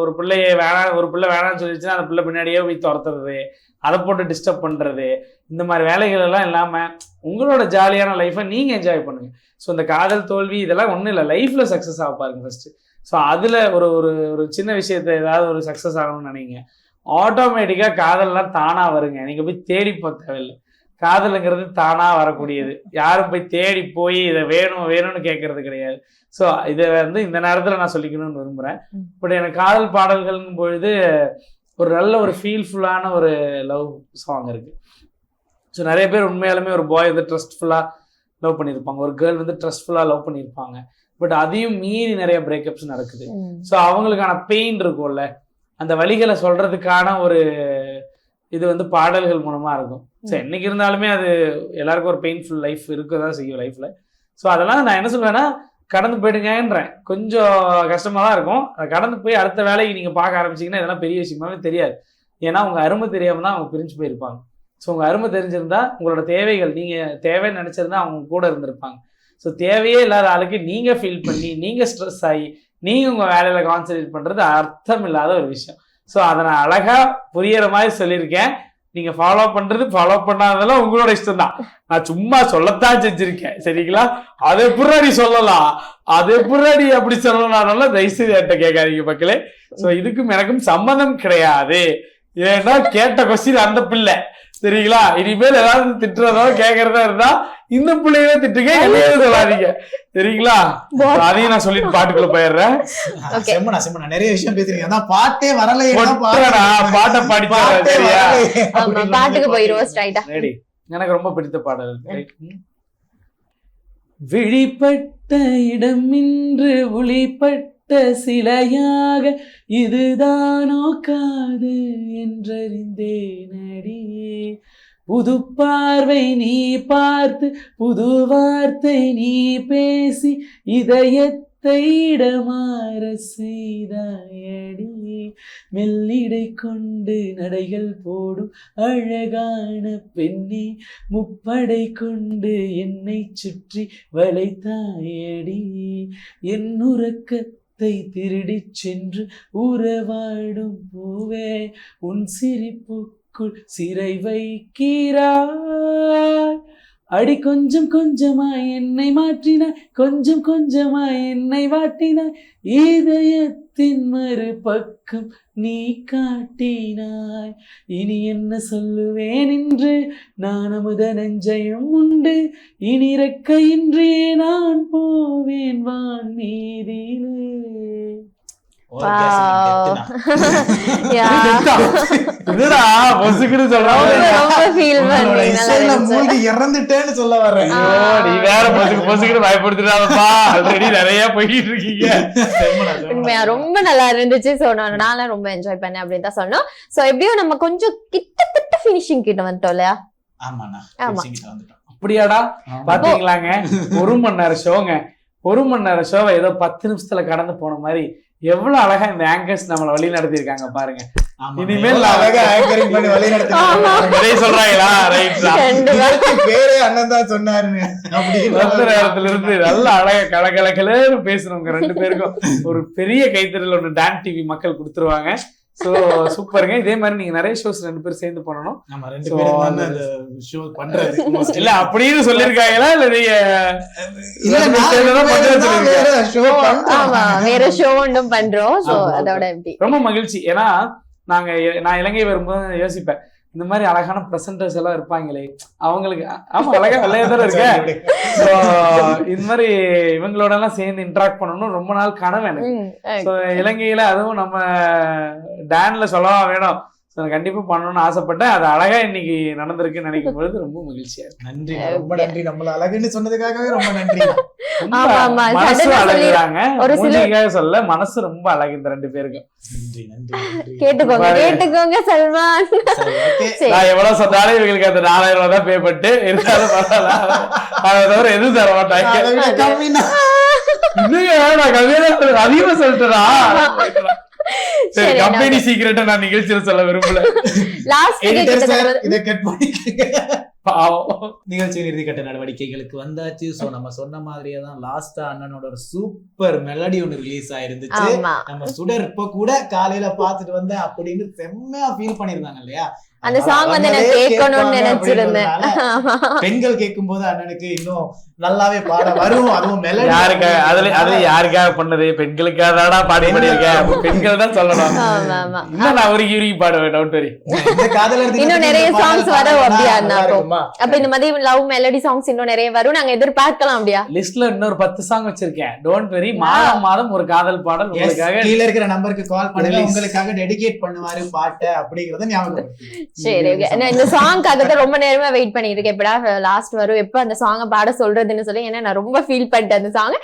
ஒரு பிள்ளைய ஒரு பிள்ளை வேணான்னு சொல்லிடுச்சுன்னா அந்த பிள்ளை பின்னாடியே போய் துரத்துறது, அதை போட்டு டிஸ்டர்ப் பண்ணுறது, இந்த மாதிரி வேலைகள் எல்லாம் இல்லாமல் உங்களோட ஜாலியான லைஃப்பை நீங்கள் என்ஜாய் பண்ணுங்கள். ஸோ இந்த காதல் தோல்வி இதெல்லாம் ஒன்றும் இல்லை, லைஃப்பில் சக்ஸஸ் ஆக பாருங்க ஃபஸ்ட்டு. ஸோ அதில் ஒரு ஒரு சின்ன விஷயத்தை ஏதாவது ஒரு சக்ஸஸ் ஆகணும்னு நினைங்க, ஆட்டோமேட்டிக்காக காதல்லாம் தானாக வருங்க. நீங்கள் போய் தேடி போக தேவையில்லை. காதலுங்கிறது தானாக வரக்கூடியது. யாரும் போய் தேடி போய் இதை வேணும் வேணும்னு கேட்கறது கிடையாது. ஸோ இதை வந்து இந்த நேரத்தில் நான் சொல்லிக்கணும்னு விரும்புகிறேன். பட் எனக்கு காதல் பாடல்கள்ங்கும் பொழுது ஒரு நல்ல ஒரு ஃபீல்ஃபுல்லான ஒரு லவ் சாங் இருக்குது. ஸோ நிறைய பேர் உண்மையாலுமே ஒரு பாய் வந்து ட்ரஸ்ட்ஃபுல்லாக லவ் பண்ணியிருப்பாங்க, ஒரு கேர்ள் வந்து ட்ரஸ்ட்ஃபுல்லாக லவ் பண்ணியிருப்பாங்க. பட் அதையும் மீறி நிறைய பிரேக்கப்ஸ் நடக்குது. ஸோ அவங்களுக்கான பெயின் இருக்கும்ல, அந்த வலிகளை சொல்கிறதுக்கான ஒரு இது வந்து பாடல்கள் மூலமாக இருக்கும். ஸோ என்னைக்கு இருந்தாலுமே அது எல்லாருக்கும் ஒரு பெயின்ஃபுல் லைஃப் இருக்க தான் செய்யும் லைஃப்பில். ஸோ அதெல்லாம் நான் என்ன சொல்வேன்னா, கடந்து போயிடுங்கன்றேன். கொஞ்சம் கஷ்டமாக தான் இருக்கும், அதை கடந்து போய் அடுத்த வேலைக்கு நீங்கள் பார்க்க ஆரம்பிச்சிங்கன்னா இதெல்லாம் பெரிய விஷயமாவே தெரியாது. ஏன்னா உங்கள் அருமை தெரியாமல் தான் அவங்க பிரிஞ்சு போயிருப்பாங்க. ஸோ உங்கள் அருமை தெரிஞ்சிருந்தா, உங்களோட தேவைகள் நீங்கள் தேவைன்னு நினச்சிருந்தா அவங்க கூட இருந்திருப்பாங்க. ஸோ தேவையே இல்லாத ஆளுக்கு நீங்கள் ஃபீல் பண்ணி நீங்கள் ஸ்ட்ரெஸ் ஆகி நீங்கள் உங்கள் வேலையில் கான்சன்ட்ரேட் பண்ணுறது அர்த்தம் இல்லாத ஒரு விஷயம். ஸோ அதை நான் அழகாக புரியிற மாதிரி சொல்லியிருக்கேன். நீங்கள் ஃபாலோ பண்ணுறது ஃபாலோ பண்ணாததெல்லாம் உங்களோட இஷ்டம் தான். நான் சும்மா சொல்லத்தான் செஞ்சுருக்கேன், சரிங்களா? அதை எப்படி நீ சொல்லலாம், அது எப்படி நீ அப்படி சொல்லலாம்னால தயவுசெய்து என்கிட்ட கேட்காதீங்க மக்களே. ஸோ இதுக்கும் எனக்கும் சம்மந்தம் கிடையாது. ஏன்னா கேட்ட கொஸ்டின் அந்த பிள்ளை, சரிங்களா? இனிமேல் ஏதாவது திட்டுறதோ கேட்கறதா இருந்தா இந்த பிள்ளைகளே திட்டுங்க, என்னையே சொல்லாதீங்க, சரிங்களா? அதையும் நான் சொல்லிட்டு பாட்டுக்குள்ள போயிடுறேன். நிறைய விஷயம் பேசுறீங்க, அதான் பாட்டே வரல, பாட்டை பாட்டுக்கு போயிருவோம் ஸ்ட்ரைட்டா. ரெடி. எனக்கு ரொம்ப பிடித்த பாடல், விழிப்பட்ட இடம் இன்று ஒளிப்பட்ட சிலையாக இதுதானோ காது என்றறிந்தேனடி. புது பார்வை நீ பார்த்து புது வார்த்தை நீ பேசி இதயத்தை இடமாற செய்தாயடி. மெல்லிடை கொண்டு நடைகள் போடும் அழகான பெண்ணே, முப்படை கொண்டு என்னை சுற்றி வளைத்தாயடி. என் உறக்கத்தை திருடி சென்று உறவாடும் பூவே, உன் சிரிப்புக்குள் சிறை வைக்கிறாய். அடி கொஞ்சம் கொஞ்சமாய் என்னை மாற்றினாய், கொஞ்சம் கொஞ்சமாய் என்னை வாட்டினாய். இதயத்தின் மறுபக்கம் நீ காட்டினாய். இனி என்ன சொல்லுவேன் என்று நான் அமுத நெஞ்சையும் உண்டு. இனி இறக்கையின்றி நான் போவேன் வான் மீதிலே. இறந்துட்டேன்னு சொல்ல வர்றேன். ரொம்ப நல்லா இருந்துச்சு. சோ நான் ரொம்ப என்ஜாய் பண்ணேன் அப்படின்னு தான் சொன்னோம். சோ எப்படியும் நம்ம கொஞ்சம் கிட்டத்தட்ட பினிஷிங் கிட்ட வந்துட்டோம் இல்லையா? அப்படியாடா? பாத்தீங்களாங்க, 1 மணி நேரம் ஷோங்க. 1 மணி நேரம் ஷோவை ஏதோ 10 நிமிஷத்துல கடந்து போன மாதிரி எவ்வளவு அழகா இந்த ஆங்கர்ஸ் நம்மள வழி நடத்தி இருக்காங்க பாருங்க. இனிமேல் அழகா ஆங்கரிங் பண்ணி வழி நடத்தி சொல்றாங்களா? ரைட்டா, பேரே அண்ணன் தான் சொன்னாருங்க. அந்த நேரத்துல இருந்து நல்ல அழகா கலகலகலன்னு பேசுறவங்க 2 பேருக்கும் ஒரு பெரிய கைத்தறல் ஒண்ணு டான் டிவி மக்கள் கொடுத்துருவாங்க. சோ சூப்பருங்க. இதே மாதிரி நீங்க நிறைய ஷோஸ் 2 பேரும் சேர்ந்து பண்ணணும். இல்ல அப்படின்னு சொல்லிருக்காங்களா? இல்ல நீங்க வேற ஷோ ஒன்றும் பண்றோம். சோ அதோட எப்படி ரொம்ப மகிழ்ச்சி. ஏன்னா நான் இலங்கை வரும்போது யோசிப்பேன், இந்த மாதிரி அழகான பிரசன்டர்ஸ் எல்லாம் இருப்பாங்களே அவங்களுக்கு ஆமா அழகா வெள்ளையா தானே இருக்கு. ஸோ இந்த மாதிரி இவங்களோட எல்லாம் சேர்ந்து இன்டராக்ட் பண்ணணும்னு ரொம்ப நாள் கனவு எனக்கு. ஸோ இலங்கையில அதுவும் நம்ம டான்ல சொல்லவா வேணும், கண்டிப்பா பண்ணணும்னு ஆசைப்பட்டேன். அது அழகா இன்னைக்கு நடந்திருக்குன்னு நினைக்கும் பொழுது ரொம்ப மகிழ்ச்சியா இருக்கு. நன்றி, ரொம்ப நன்றி. நம்மள அழகுன்னு சொன்னதுக்காகவே ரொம்ப நன்றி. மனசு அழகுறாங்க, மூஞ்சிக்காக சொல்ல மனசு ரொம்ப அழகு இந்த 2 பேருக்கும். கேட்டுக்கோங்க சல்மான். நான் எவ்வளவு சொன்னாலும் இவங்களுக்கு அந்த 4000 ரூபாய் தான் பே பண்ணிட்டு இருந்தாலும் பரவாயில்ல, அதை தவிர எதுவும் தர மாட்டாங்க. அதிகமா சொல்லிட்டா கம்பெனி சீக்கிரட்டா நான் நிகழ்ச்சியில சொல்ல விரும்பல. நிகழ்ச்சியின் இறுதிக்கட்ட நடவடிக்கைகளுக்கு வந்தாச்சு. சோ நம்ம சொன்ன மாதிரியே தான் லாஸ்டா அண்ணனோட ஒரு சூப்பர் மெலடி ஒண்ணு ரிலீஸ் ஆயிருந்துச்சு. நம்ம சுடர் இப்ப கூட காலையில பாத்துட்டு வந்தேன் அப்படின்னு செம்மையா ஃபீல் பண்ணிருந்தாங்க இல்லையா. அந்த சாங் வந்து நான் கேட்கணும்னு நினைச்சிருந்தேன். பெண்கள் கேட்கும் போது அண்ணனுக்கு இன்னும் நல்லாவே பாட வரும். அதுவும் மெலடி யாருக்காக பண்ணது, பெண்களுக்காக தானா பாடி பண்ணிருக்கேன், பெண்கள் தான் சொல்லணும். இன்னும் நான் உருகி உருகி பாடுவேன். டவுட் வரி இன்னும் நிறைய சாங்ஸ் வரும் அப்படியா? அப்ப இந்த மாதிரி லவ் மெலடி சாங்ஸ் இன்னும் நிறைய வரும், நாங்க எதிர்பார்க்கலாம் அப்படியா? லிஸ்ட்ல இன்னொரு 10 சாங் வச்சிருக்கேன். டோன்ட் வெரி, மாதம் மாதம் ஒரு காதல் பாடல் உங்களுக்காக கீழ இருக்கிற நம்பருக்கு கால் பண்ணி உங்களுக்காக டெடிகேட் பண்ணுவாரு பாட்டு அப்படிங்கறத ஞாபகம். சரி, இந்த சாங்காக தான் ரொம்ப நேரமா வெயிட் பண்ணிட்டு இருக்கேன். எப்படா லாஸ்ட் வரும், எப்ப அந்த சாங்க பாட சொல்றதுன்னு சொல்லி. ஏன்னா நான் ரொம்ப ஃபீல் பண்ணிட்டேன் அந்த சாங்.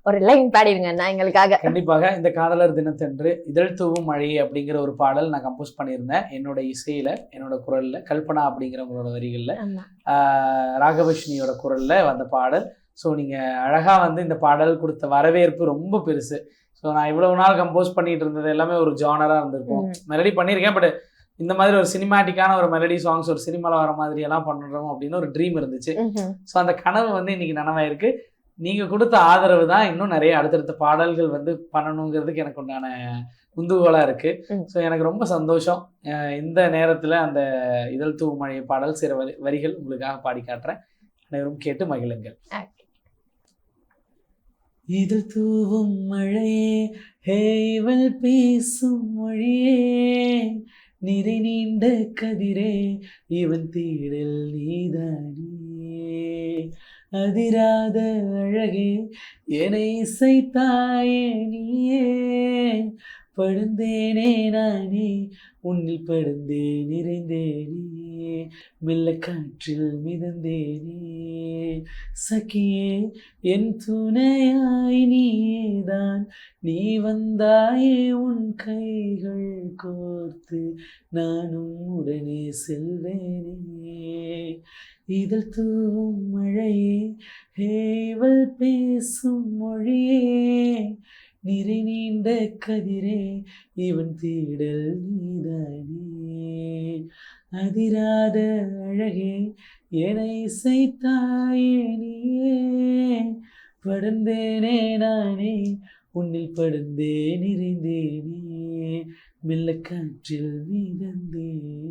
ஒரு லைன் பாடிடுங்க அண்ணா எங்களுக்காக. கண்டிப்பாக. இந்த காதலர் தினத்தன்று இதழ் தூவும் மழை அப்படிங்கிற ஒரு பாடல் நான் கம்போஸ் பண்ணியிருந்தேன். என்னோட இசையில, என்னோட குரல்ல, கல்பனா அப்படிங்கிறவங்களோட வரிகள்ல, ராகவஷ்ணியோட குரல்ல வந்த பாடல். ஸோ நீங்க அழகா வந்து இந்த பாடல் கொடுத்த வரவேற்பு ரொம்ப பெருசு. ஸோ நான் இவ்வளவு நாள் கம்போஸ் பண்ணிட்டு இருந்தது எல்லாமே ஒரு ஜானரா இருந்திருக்கும். மெலடி பண்ணியிருக்கேன், பட் இந்த மாதிரி ஒரு சினிமாட்டிக்கான ஒரு மெலடி சாங்ஸ் ஒரு சினிமால வர மாதிரி எல்லாம் பண்ணுறோம் அப்படின்னு ஒரு ட்ரீம் இருந்துச்சு. ஸோ அந்த கனவு வந்து இன்னைக்கு நனவாயிருக்கு. நீங்க கொடுத்த ஆதரவு தான் இன்னும் நிறைய அடுத்தடுத்த பாடல்கள் வந்து பண்ணணுங்கிறதுக்கு எனக்கு உண்டான உந்துகோலா இருக்கு. ஸோ எனக்கு ரொம்ப சந்தோஷம். இந்த நேரத்துல அந்த இதழ் தூவும் மழை பாடல் சில வரிகள் உங்களுக்காக பாடி காட்டுறேன். அனைவரும் கேட்டு மகிழுங்கள். இதழ் தூவும் மழையே, ஹேவல் பேசும் மொழியே, நிறை நீண்ட கதிரே, இவன் தேடல் நீதானே, அதிராத அழகே, என்னை இசைத்தாயே நீயே, படுந்தேனே நானே, உன்னில் படுந்தே நிறைந்தேனே, மெல்ல காற்றில் மிதந்தேனே, சகியே என் துணையாய் நீதான், நீ வந்தாயே உன் கைகள் கோர்த்து, நானும் உடனே செல்வேனே, இதழ் தூவும் மழையே, ஹேவல் பேசும் மொழியே, நிறை நீண்ட கதிரே, இவன் தேடல் நீதானே, அதிராத அழகே, என்னை இசைத்தாயே நீயே, படுந்தேனே நானே, உன்னில் படுந்தே நிறைந்தேனே, மெல்ல காற்றில் மிதந்தேனே.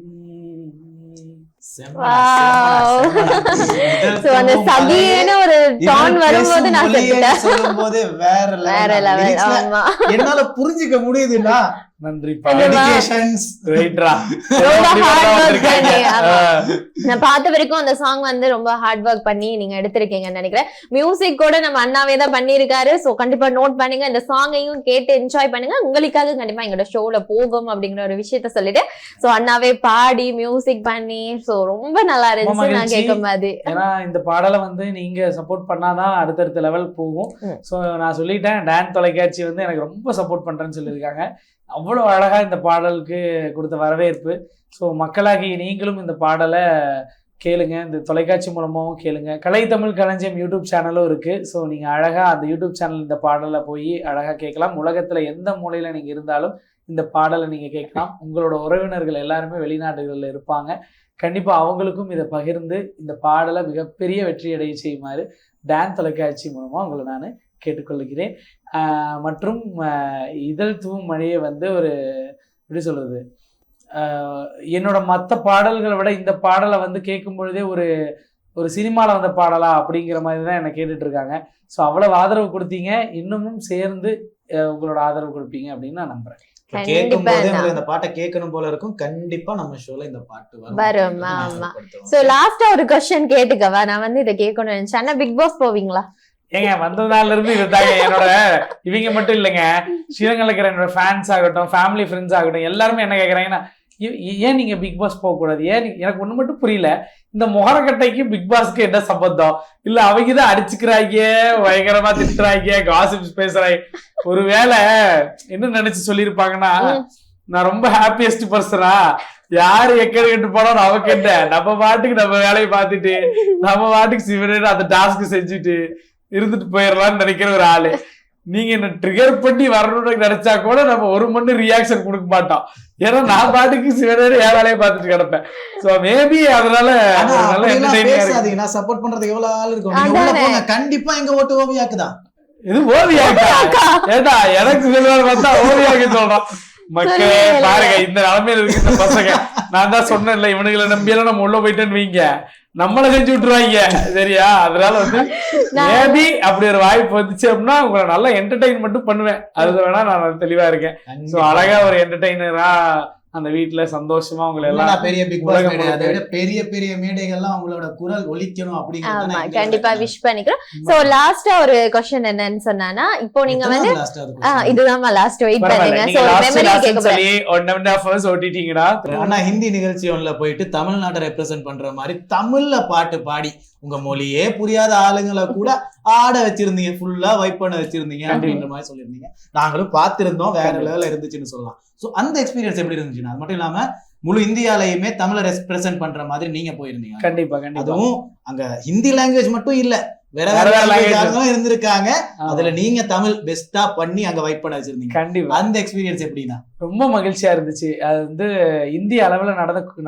என்னால புரிஞ்சுக்க முடியுதுன்னா நன்றிப்பா. நான் பார்த்த வரைக்கும் அந்த சாங் வந்து ரொம்ப ஹார்ட் ஒர்க் பண்ணி நீங்க எடுத்திருக்கீங்கன்னு நினைக்கிறேன். மியூசிக் கூட நம்ம அண்ணாவே தான் பண்ணிருக்காரு. சோ கண்டிப்பா நோட் பண்ணுங்க, இந்த சாங்கையும் கேட்டு என்ஜாய் பண்ணுங்க. உங்களுக்காக கண்டிப்பா எங்களோட ஷோல போகும் அப்படிங்கிற ஒரு விஷயத்த சொல்லிட்டு சோ அண்ணாவே பாடி மியூசிக் பண்ணி சோ ரொம்ப நல்லா இருந்துச்சு நான் கேட்கும் போது. ஏன்னா இந்த பாடலை வந்து நீங்க சப்போர்ட் பண்ணாதான் அடுத்தடுத்த லெவல் போகும். சோ நான் சொல்லிட்டேன், டான் தொலைக்காட்சி வந்து எனக்கு ரொம்ப சப்போர்ட் பண்றேன்னு சொல்லியிருக்காங்க. அவ்வளோ அழகா இந்த பாடலுக்கு கொடுத்த வரவேற்பு. ஸோ மக்களாகி நீங்களும் இந்த பாடலை கேளுங்க, இந்த தொலைக்காட்சி மூலமாகவும் கேளுங்க. கலை தமிழ் களஞ்சியம் யூடியூப் சேனலும் இருக்கு. ஸோ நீங்க அழகா அந்த யூடியூப் சேனல் இந்த பாடலை போய் அழகா கேட்கலாம். உலகத்துல எந்த மூலையில நீங்க இருந்தாலும் இந்த பாடலை நீங்க கேட்கலாம். உங்களோட உறவினர்கள் எல்லாருமே வெளிநாடுகளில் இருப்பாங்க. கண்டிப்பா அவங்களுக்கும் இதை பகிர்ந்து இந்த பாடலை மிகப்பெரிய வெற்றியடைய செய்யுமாறு டான் தொலைக்காட்சி மூலமா உங்களை நான் கேட்டுக்கொள்கிறேன். மற்றும் இதழ் தூவும் மழையை வந்து ஒரு எப்படி சொல்றது, என்னோட மற்ற பாடல்களை விட இந்த பாடலை வந்து கேட்கும் பொழுதே ஒரு சினிமாவில் வந்த பாடலா அப்படிங்கிற மாதிரி தான் என்னை கேட்டுட்டு இருக்காங்க. ஸோ அவ்வளவு ஆதரவு கொடுத்தீங்க, இன்னமும் சேர்ந்து உங்களோட ஆதரவு கொடுப்பீங்க அப்படின்னு நான் நம்புறேன். கேட்கும் போதே இந்த பாட்டை கேட்கணும் போல இருக்கும். கண்டிப்பா நம்ம ஷோல இந்த பாட்டு வரும். ஆமா. சோ லாஸ்டா ஒரு क्वेश्चन கேட்டுக்கவா, நான் வந்து இத கேட்கணும்னு நினைச்சேன். அண்ணா பிக் பாஸ் போவீங்களா? ஏங்க வந்ததால இருந்து இதுதாங்க என்னோட, இவங்க மட்டும் இல்லைங்க, ஸ்ரீலங்கால இருக்கிற என்னோட ஃபேன்ஸ் ஆகட்டும், ஃபேமிலி ஃப்ரெண்ட்ஸ் ஆகட்டும், எல்லாருமே என்ன கேட்கறாங்கன்னா, ஏன் நீங்க பிக் பாஸ் போக கூடாது, ஏன் எனக்கு ஒண்ணு மட்டும் புரியல, இந்த மொகரக்கட்டைக்கு பிக் பாஸ்க்கு என்ன சம்பந்தம்? இல்ல அவங்க தான் அடிச்சுக்கிறாங்க, பயங்கரமா திட்டுறாங்க, காசிப்ஸ் பேசுறாங்க. ஒருவேளை என்ன நினைச்சு சொல்லிருப்பாங்கன்னா, நான் ரொம்ப ஹாப்பியஸ்ட் பர்சனா, யாரு எக்கடி கட்டு போனோம் நமக்கு என்ன, நம்ம பாட்டுக்கு நம்ம வேலையை பார்த்துட்டு நம்ம பாட்டுக்கு சிவனேன்னு அந்த டாஸ்க் செஞ்சுட்டு இருந்துட்டு போயிடலாம்னு நினைக்கிற ஒரு ஆளு. நீங்க என்ன ட்ரிகர் பண்ணி வரணும்னு நினைச்சா கூட நம்ம ஒரு மணி ரியாக்ஷன் கொடுக்க மாட்டோம். ஏன்னா நான் பாட்டுக்கு சிவனேன்னு என் வேலையை பார்த்துட்டு கிடப்பேன். சோ மேபி அதனால சப்போர்ட் பண்றது எவ்வளவு ஆள் இருக்கும். கண்டிப்பா எங்க ஓட்டு ஓவியாக்குதான். இது ஓவியாக்கா? ஏடா எனக்கு சொல்லுவாங்க பார்த்தா ஓவியாக்கு சொல்றோம். மக்களே பாருங்க, இந்த நிலைமையில இருக்கு இந்த பசங்க. நான் தான் சொன்னேன்ல, இவனுங்களை நம்பியெல்லாம் நம்ம உள்ள போயிட்டேன்னு வைங்க, நம்மள செஞ்சு விட்டுருவாங்க. சரியா? அதனால வந்து மேபி அப்படி ஒரு வாய்ப்பு வந்துச்சு அப்படின்னா உங்களை நல்லா என்டர்டெயின் மட்டும் பண்ணுவேன். அது வேணா நான் தெளிவா இருக்கேன். சோ அழகா ஒரு என்டர்டெயினரா அந்த வீட்டுல சந்தோஷமா உங்களை எல்லாம் பெரிய பிக் பாஸ் மேடை, அதை விட பெரிய பெரிய மேடைகள்லாம் அவங்களோட குரல் ஒலிக்கணும் அப்படிங்கிறது கண்டிப்பா விஷ் பண்ணிக்கிறோம். சோ லாஸ்டா ஒரு क्वेश्चन என்னன்னு சொன்னானா, இப்போ நீங்க வந்து இதுதான் லாஸ்ட் வெயிட் பண்ணுங்க. சோ மெமரி கேட்க போறேன். 1.5 hours ஓட்டிட்டீங்கடா. ஆனா ஹிந்தி நிகழ்ச்சி ஒன்ல போயிட்டு தமிழ்நாட்டை ரெப்ரசென்ட் பண்ற மாதிரி தமிழ்ல பாட்டு பாடி உங்க மொழியே புரியாத ஆளுங்களை கூட ஆட வச்சிருந்தீங்க, ஃபுல்லா வைப் பண்ண வச்சிருந்தீங்க அப்படின்ற மாதிரி சொல்லியிருந்தீங்க. நாங்களும் பார்த்திருந்தோம், வேற லெவல்ல இருந்துச்சுன்னு சொல்லலாம். சோ அந்த எக்ஸ்பீரியன்ஸ் எப்படி இருந்துச்சுன்னா, அது மட்டும் இல்லாம முழு இந்தியாலயுமே தமிழை ரெப்ரசென்ட் பண்ற மாதிரி நீங்க போயிருந்தீங்க. கண்டிப்பா கண்டிப்பா. அதுவும் அங்க ஹிந்தி லாங்குவேஜ் மட்டும் இல்ல, வேற வேற லாங்குவேஜ் இருந்திருக்காங்க. அதுல நீங்க தமிழ் பெஸ்டா பண்ணி அங்க வைப் பண்ண வச்சிருந்தீங்க. கண்டிப்பா. அந்த எக்ஸ்பீரியன்ஸ் எப்படின்னா ரொம்ப மகிழ்ச்சியா இருந்துச்சு. அது வந்து இந்திய அளவுல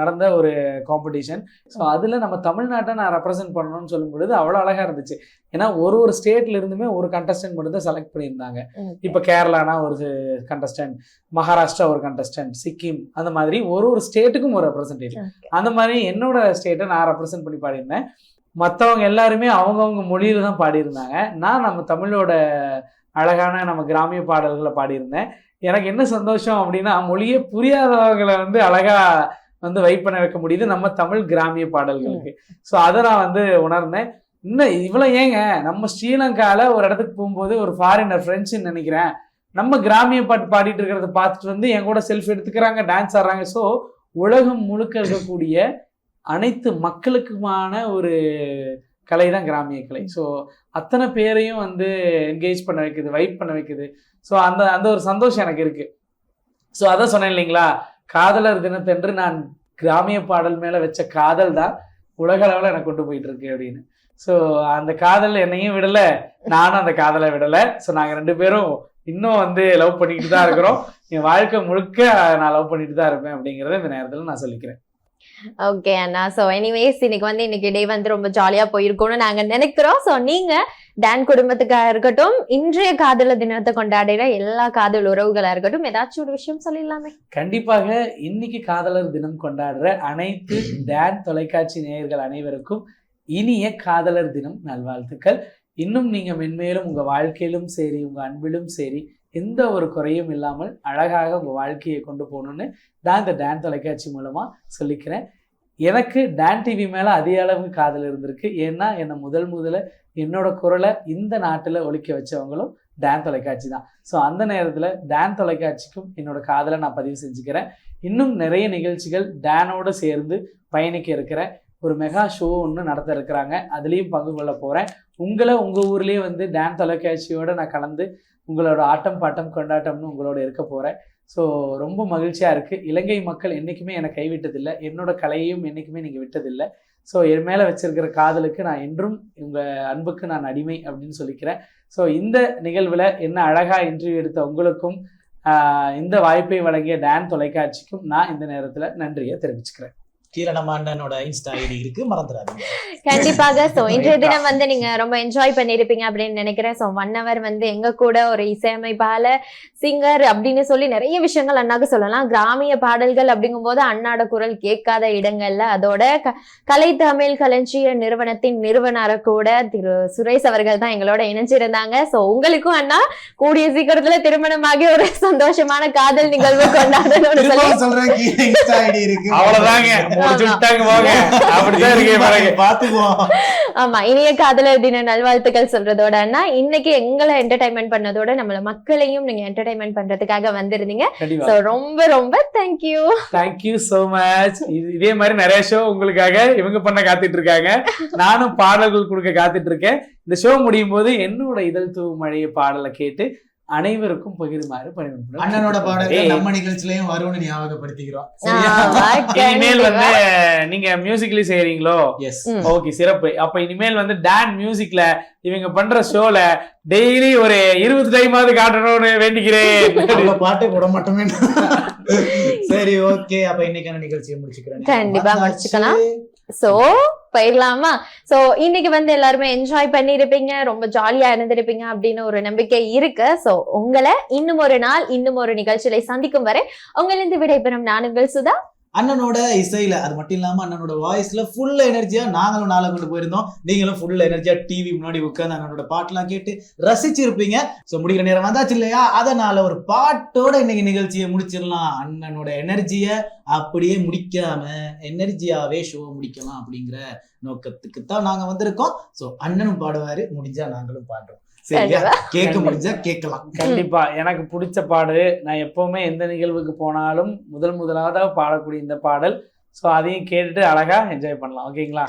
நடந்த ஒரு காம்படிஷன். ஸோ அதுல நம்ம தமிழ்நாட்டை நான் ரெப்ரசென்ட் பண்ணணும்னு சொல்லும் பொழுது அவ்வளவு அழகா இருந்துச்சு. ஏன்னா ஒரு ஸ்டேட்ல இருந்துமே ஒரு கண்டஸ்டன்ட் மட்டும் தான் செலக்ட் பண்ணியிருந்தாங்க. இப்ப கேரளானா ஒரு கண்டஸ்டன்ட், மகாராஷ்டிரா ஒரு கண்டஸ்டன்ட், சிக்கிம், அந்த மாதிரி ஒரு ஸ்டேட்டுக்கும் ஒரு ரெப்ரசன்டேட்டிவ். அந்த மாதிரி என்னோட ஸ்டேட்டை நான் ரெப்ரசென்ட் பண்ணி பாடியிருந்தேன். மற்றவங்க எல்லாருமே அவங்கவுங்க மொழியில தான் பாடியிருந்தாங்க. நான் நம்ம தமிழோட அழகான நம்ம கிராமிய பாடல்களை பாடியிருந்தேன். எனக்கு என்ன சந்தோஷம் அப்படின்னா, மொழியே புரியாதவர்களை வந்து அழகா வந்து வைப் பண்ண வைக்க முடியுது நம்ம தமிழ் கிராமிய பாடல்களுக்கு. ஸோ அதை நான் வந்து உணர்ந்தேன். இன்னும் இவ்வளோ ஏங்க, நம்ம ஸ்ரீலங்கால ஒரு இடத்துக்கு போகும்போது ஒரு ஃபாரினர் ஃப்ரெண்ட்ஸ்ன்னு நினைக்கிறேன், நம்ம கிராமிய பாட்டு பாடிட்டு இருக்கிறத பார்த்துட்டு வந்து என் கூட செல்ஃபி எடுத்துக்கிறாங்க, டான்ஸ் ஆடுறாங்க. ஸோ உலகம் முழுக்க இருக்கக்கூடிய அனைத்து மக்களுக்குமான ஒரு கலை தான் கிராமிய கலை. ஸோ அத்தனை பேரையும் வந்து என்கேஜ் பண்ண வைக்குது, வைப் பண்ண வைக்குது. ஸோ அந்த ஒரு சந்தோஷம் எனக்கு இருக்கு. ஸோ அதான் சொன்னேன் இல்லைங்களா, காதலர் தினத்தன்று நான் கிராமிய பாடல் மேல வச்ச காதல் தான் உலக அளவில் எனக்கு கொண்டு போயிட்டு இருக்கு அப்படின்னு. ஸோ அந்த காதல் என்னையும் விடலை, நானும் அந்த காதலை விடலை. ஸோ நாங்கள் 2 பேரும் இன்னும் வந்து லவ் பண்ணிக்கிட்டு தான் இருக்கிறோம். என் வாழ்க்கை முழுக்க நான் லவ் பண்ணிட்டு தான் இருப்பேன் அப்படிங்கிறத இந்த நேரத்தில் நான் சொல்லிக்கிறேன். ஓகே அண்ணா. ஸோ எனிவேஸ் இன்னைக்கு டே வந்து ரொம்ப ஜாலியா போயிருக்கும்னு நாங்க நினைக்கிறோம். ஸோ நீங்க டான் குடும்பத்துக்காக இருக்கட்டும், இன்றைய காதலர் தினத்தை கொண்டாடுற எல்லா காதல் உறவுகளா இருக்கட்டும், ஏதாச்சும் ஒரு விஷயம் சொல்லிடலாமே. கண்டிப்பாக இன்னைக்கு காதலர் தினம் கொண்டாடுற அனைத்து டான் தொலைக்காட்சி நேயர்கள் அனைவருக்கும் இனிய காதலர் தினம் நல்வாழ்த்துக்கள். இன்னும் நீங்க மென்மேலும் உங்க வாழ்க்கையிலும் சரி, உங்க அன்பிலும் சரி, எந்த ஒரு குறையும் இல்லாமல் அழகாக உங்க வாழ்க்கையை கொண்டு போகணும்னு நான் இந்த டான் தொலைக்காட்சி மூலமா சொல்லிக்கிறேன். எனக்கு டான் டிவி மேல அதிக அளவு காதல் இருந்திருக்கு. ஏன்னா என்னை முதல்ல என்னோட குரலை இந்த நாட்டுல ஒலிக்க வச்சவங்களும் டான் தொலைக்காட்சி தான். ஸோ அந்த நேரத்துல டான் தொலைக்காட்சிக்கும் என்னோட காதலை நான் பதிவு செஞ்சுக்கிறேன். இன்னும் நிறைய நிகழ்ச்சிகள் டானோட சேர்ந்து பயணிக்க இருக்கிறேன். ஒரு மெகா ஷோ ஒன்று நடத்த இருக்கிறாங்க, அதுலேயும் பங்கு கொள்ள போகிறேன். உங்களை உங்கள் ஊர்லேயே வந்து டான் தொலைக்காட்சியோடு நான் கலந்து உங்களோட ஆட்டம் பாட்டம் கொண்டாட்டம்னு உங்களோட இருக்க போகிறேன். ஸோ ரொம்ப மகிழ்ச்சியாக இருக்குது. இலங்கை மக்கள் என்றைக்குமே என்னை கைவிட்டதில்லை, என்னோட கலையையும் என்றைக்குமே நீங்கள் விட்டதில்லை. ஸோ என் மேலே வச்சிருக்கிற காதலுக்கு நான் என்றும் உங்கள் அன்புக்கு நான் அடிமை அப்படின்னு சொல்லிக்கிறேன். ஸோ இந்த நிகழ்வில் என்ன அழகாக இன்டர்வியூ எடுத்த உங்களுக்கும் இந்த வாய்ப்பை வழங்கிய டான் தொலைக்காட்சிக்கும் நான் இந்த நேரத்தில் நன்றியை தெரிவிச்சுக்கிறேன். கீழே நம்ம அண்ணனோட இன்ஸ்டா ஐடி இருக்கு, மறந்துடாதீங்க. கண்டிப்பாக. சோ இன்றைய தினம் வந்து நீங்க ரொம்ப என்ஜாய் பண்ணிருப்பீங்க அப்படின்னு நினைக்கிறேன். சோ 1 hour வந்து எங்க கூட ஒரு இசையமைப்பாளர், சிங்கர் அப்படின்னு சொல்லி நிறைய விஷயங்கள் அண்ணாக்கு சொல்லலாம். கிராமிய பாடல்கள் அப்படிங்கும் போது அண்ணாட குரல் கேட்காத இடங்கள்ல, அதோட கலை தமிழ் களஞ்சிய நிறுவனத்தின் நிறுவனர் கூட திரு சுரேஷ் அவர்கள் தான் எங்களோட இணைஞ்சிருந்தாங்க. சோ உங்களுக்கும் அண்ணா கூடிய சீக்கிரத்துல திருமணமாகி ஒரு சந்தோஷமான காதல் நிகழ்வு கொண்டாடணும்னு சொல்லி ஆமா, இனிய காதலர் தின நல்வாழ்த்துக்கள் சொல்றதோட அண்ணா, இன்னைக்கு எங்களை என்டர்டைன்மெண்ட் பண்ணதோட நம்மள மக்களையும் நீங்க என்டர்டைன்மெண்ட் பண்றதுக்காக வந்திருந்தீங்க. சோ ரொம்ப ரொம்ப தேங்க்யூ சோ மச். இதே மாதிரி நிறைய ஷோ உங்களுக்காக இவங்க பண்ண காத்துட்டு இருக்காங்க, நானும் பாடல்கள் கொடுக்க காத்துட்டு இருக்கேன். இந்த ஷோ முடியும் போது என்னோட இதழ் தூ மழைய பாடலை கேட்டு அனைவருக்கும் பகிருமாறு பணிபுரிகிறோம். அண்ணனோட பாடல்கள் நம்ம நிகழ்ச்சியிலயும் வரும்னு ஞாபகப்படுத்திக்கிறோம். இனிமேல் வந்து நீங்க மியூசிக்லி செய்யறீங்களோ? எஸ், ஓகே, சிறப்பு. அப்ப இனிமேல் வந்து டான் மியூசிக்ல இவங்க பண்ற ஷோல டெய்லி ஒரு 20 டைமாவது காட்டணும்னு வேண்டிக்கிறேன். பாட்டே போட மாட்டோமே. சரி, ஓகே. அப்ப இன்னைக்கான நிகழ்ச்சியை முடிச்சுக்கிறேன். கண்டிப்பா முடிச்சுக்கலாம். சோ போயிடலாமா? சோ இன்னைக்கு வந்து எல்லாருமே என்ஜாய் பண்ணிருப்பீங்க, ரொம்ப ஜாலியா இருந்திருப்பீங்க அப்படின்னு ஒரு நம்பிக்கை இருக்கு. சோ உங்களை இன்னும் ஒரு நாள் இன்னும் ஒரு நிகழ்ச்சியை சந்திக்கும் வரை உங்களிருந்து விடைபெறும் நான் உங்கள் சுதா. அண்ணனோட இசையில, அது மட்டும் இல்லாம அண்ணனோட வாய்ஸ்ல ஃபுல் எனர்ஜியா நாங்களும் நாளை கொண்டு போயிருந்தோம். நீங்களும் ஃபுல் எனர்ஜியா டிவி முன்னாடி உட்காந்து அண்ணனோட பாட்டுலாம் கேட்டு ரசிச்சிருப்பீங்க. சோ முடிக்கிற நேரம் வந்தாச்சு இல்லையா? அதனால ஒரு பாட்டோட இன்னைக்கு நிகழ்ச்சியை முடிச்சிடலாம். அண்ணனோட எனர்ஜிய அப்படியே முடிக்காம எனர்ஜியாவே ஷோ முடிக்கலாம் அப்படிங்கிற நோக்கத்துக்கு தான் நாங்க வந்திருக்கோம். சோ அண்ணனும் பாடுவாரு, முடிஞ்சா நாங்களும் பாடுறோம். கேட்க முடிஞ்சா கேட்கலாம். கண்டிப்பா. எனக்கு பிடிச்ச பாடு, நான் எப்பவுமே எந்த நிகழ்வுக்கு போனாலும் முதலாவதா பாடக்கூடிய இந்த பாடல். சோ அதையும் கேட்டுட்டு அழகா என்ஜாய் பண்ணலாம். ஓகேங்களா?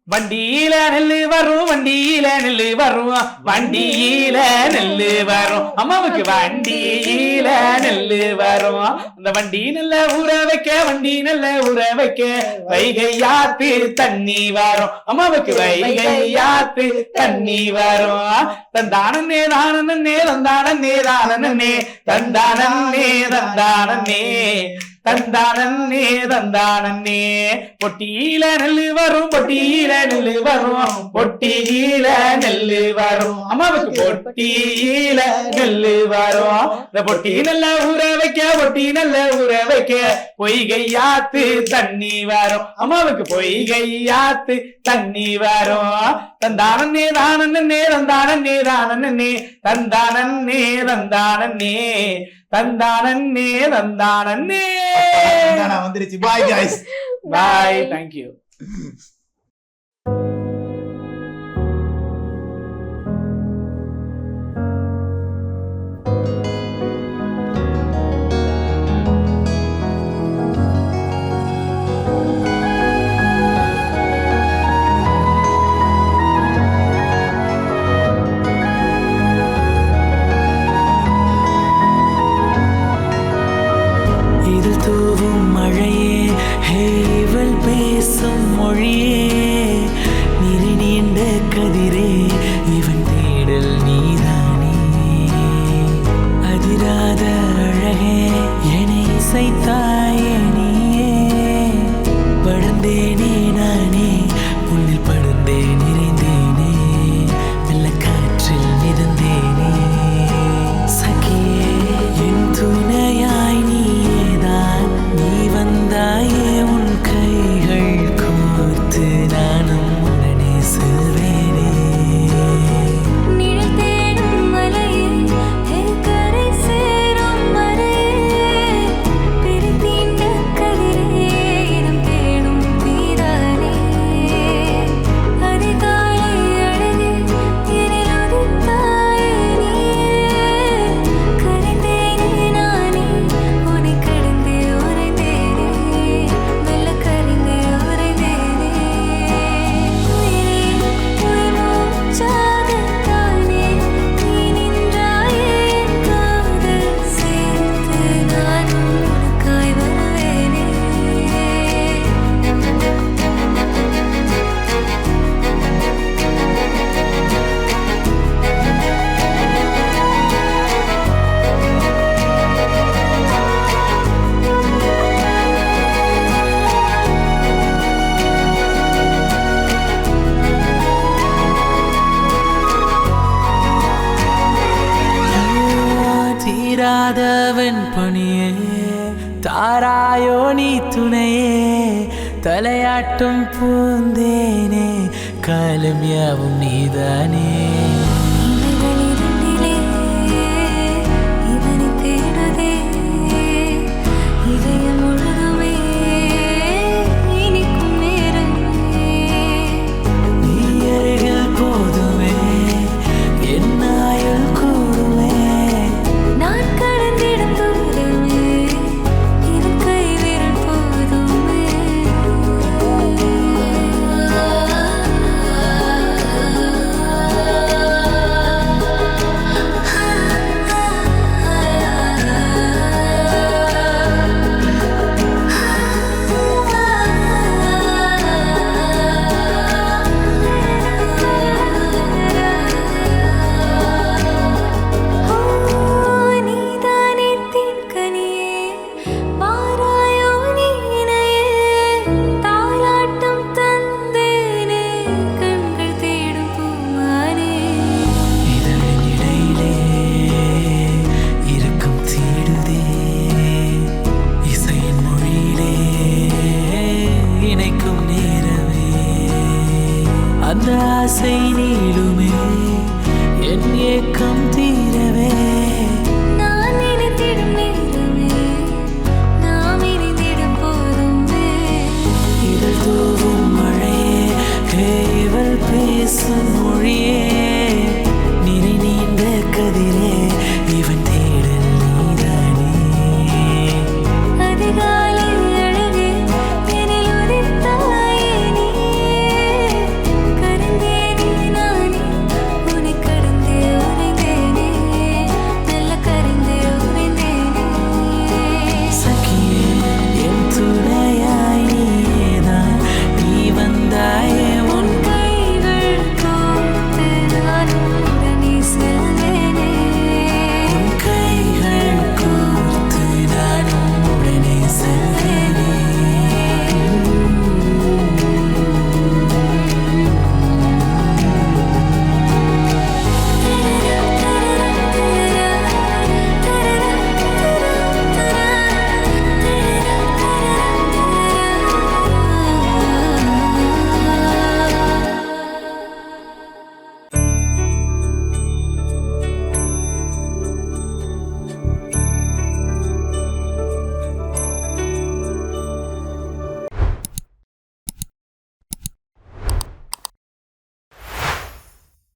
வண்டியில நெல்லு வரும், வண்டியில நெல்லு வரும், வண்டியில நெல்லு வரும், அம்மாவுக்கு வண்டியில நெல்லு வரும். அந்த வண்டி நல்ல ஊற வைக்க, வண்டி நல்ல ஊற வைக்க, வைகையாத்து தண்ணி வரும், அம்மாவுக்கு வைகையாத்து தண்ணி வரும். தந்தானே தானே தந்தானே தானே தந்தானே தந்தானே தந்தானே தந்தானே. பொட்டியில நெல்லு வரும், பொட்டியில நெல்லு வரும், பொட்டியில நெல்லு வரும், அம்மாவுக்கு பொட்டியில நெல்லு வரும். இந்த பொட்டி நல்ல ஊற வைக்க, பொட்டி நல்ல ஊற வைக்க, பொய்கையாத்து தண்ணி வரும், அம்மாவுக்கு பொய்கையாத்து தண்ணி வரும். தந்தானே தானே தந்தானே தானே தந்தானே தந்தானே தந்தானே தந்தானே. வந்துருச்சு. Bye guys. Bye. Thank you. பிரித்தி தூங்காதவன் பணியே தாராயோ நீ துணையே தலையாட்டும் பூந்தேனே காலம் யாவும் நீதானே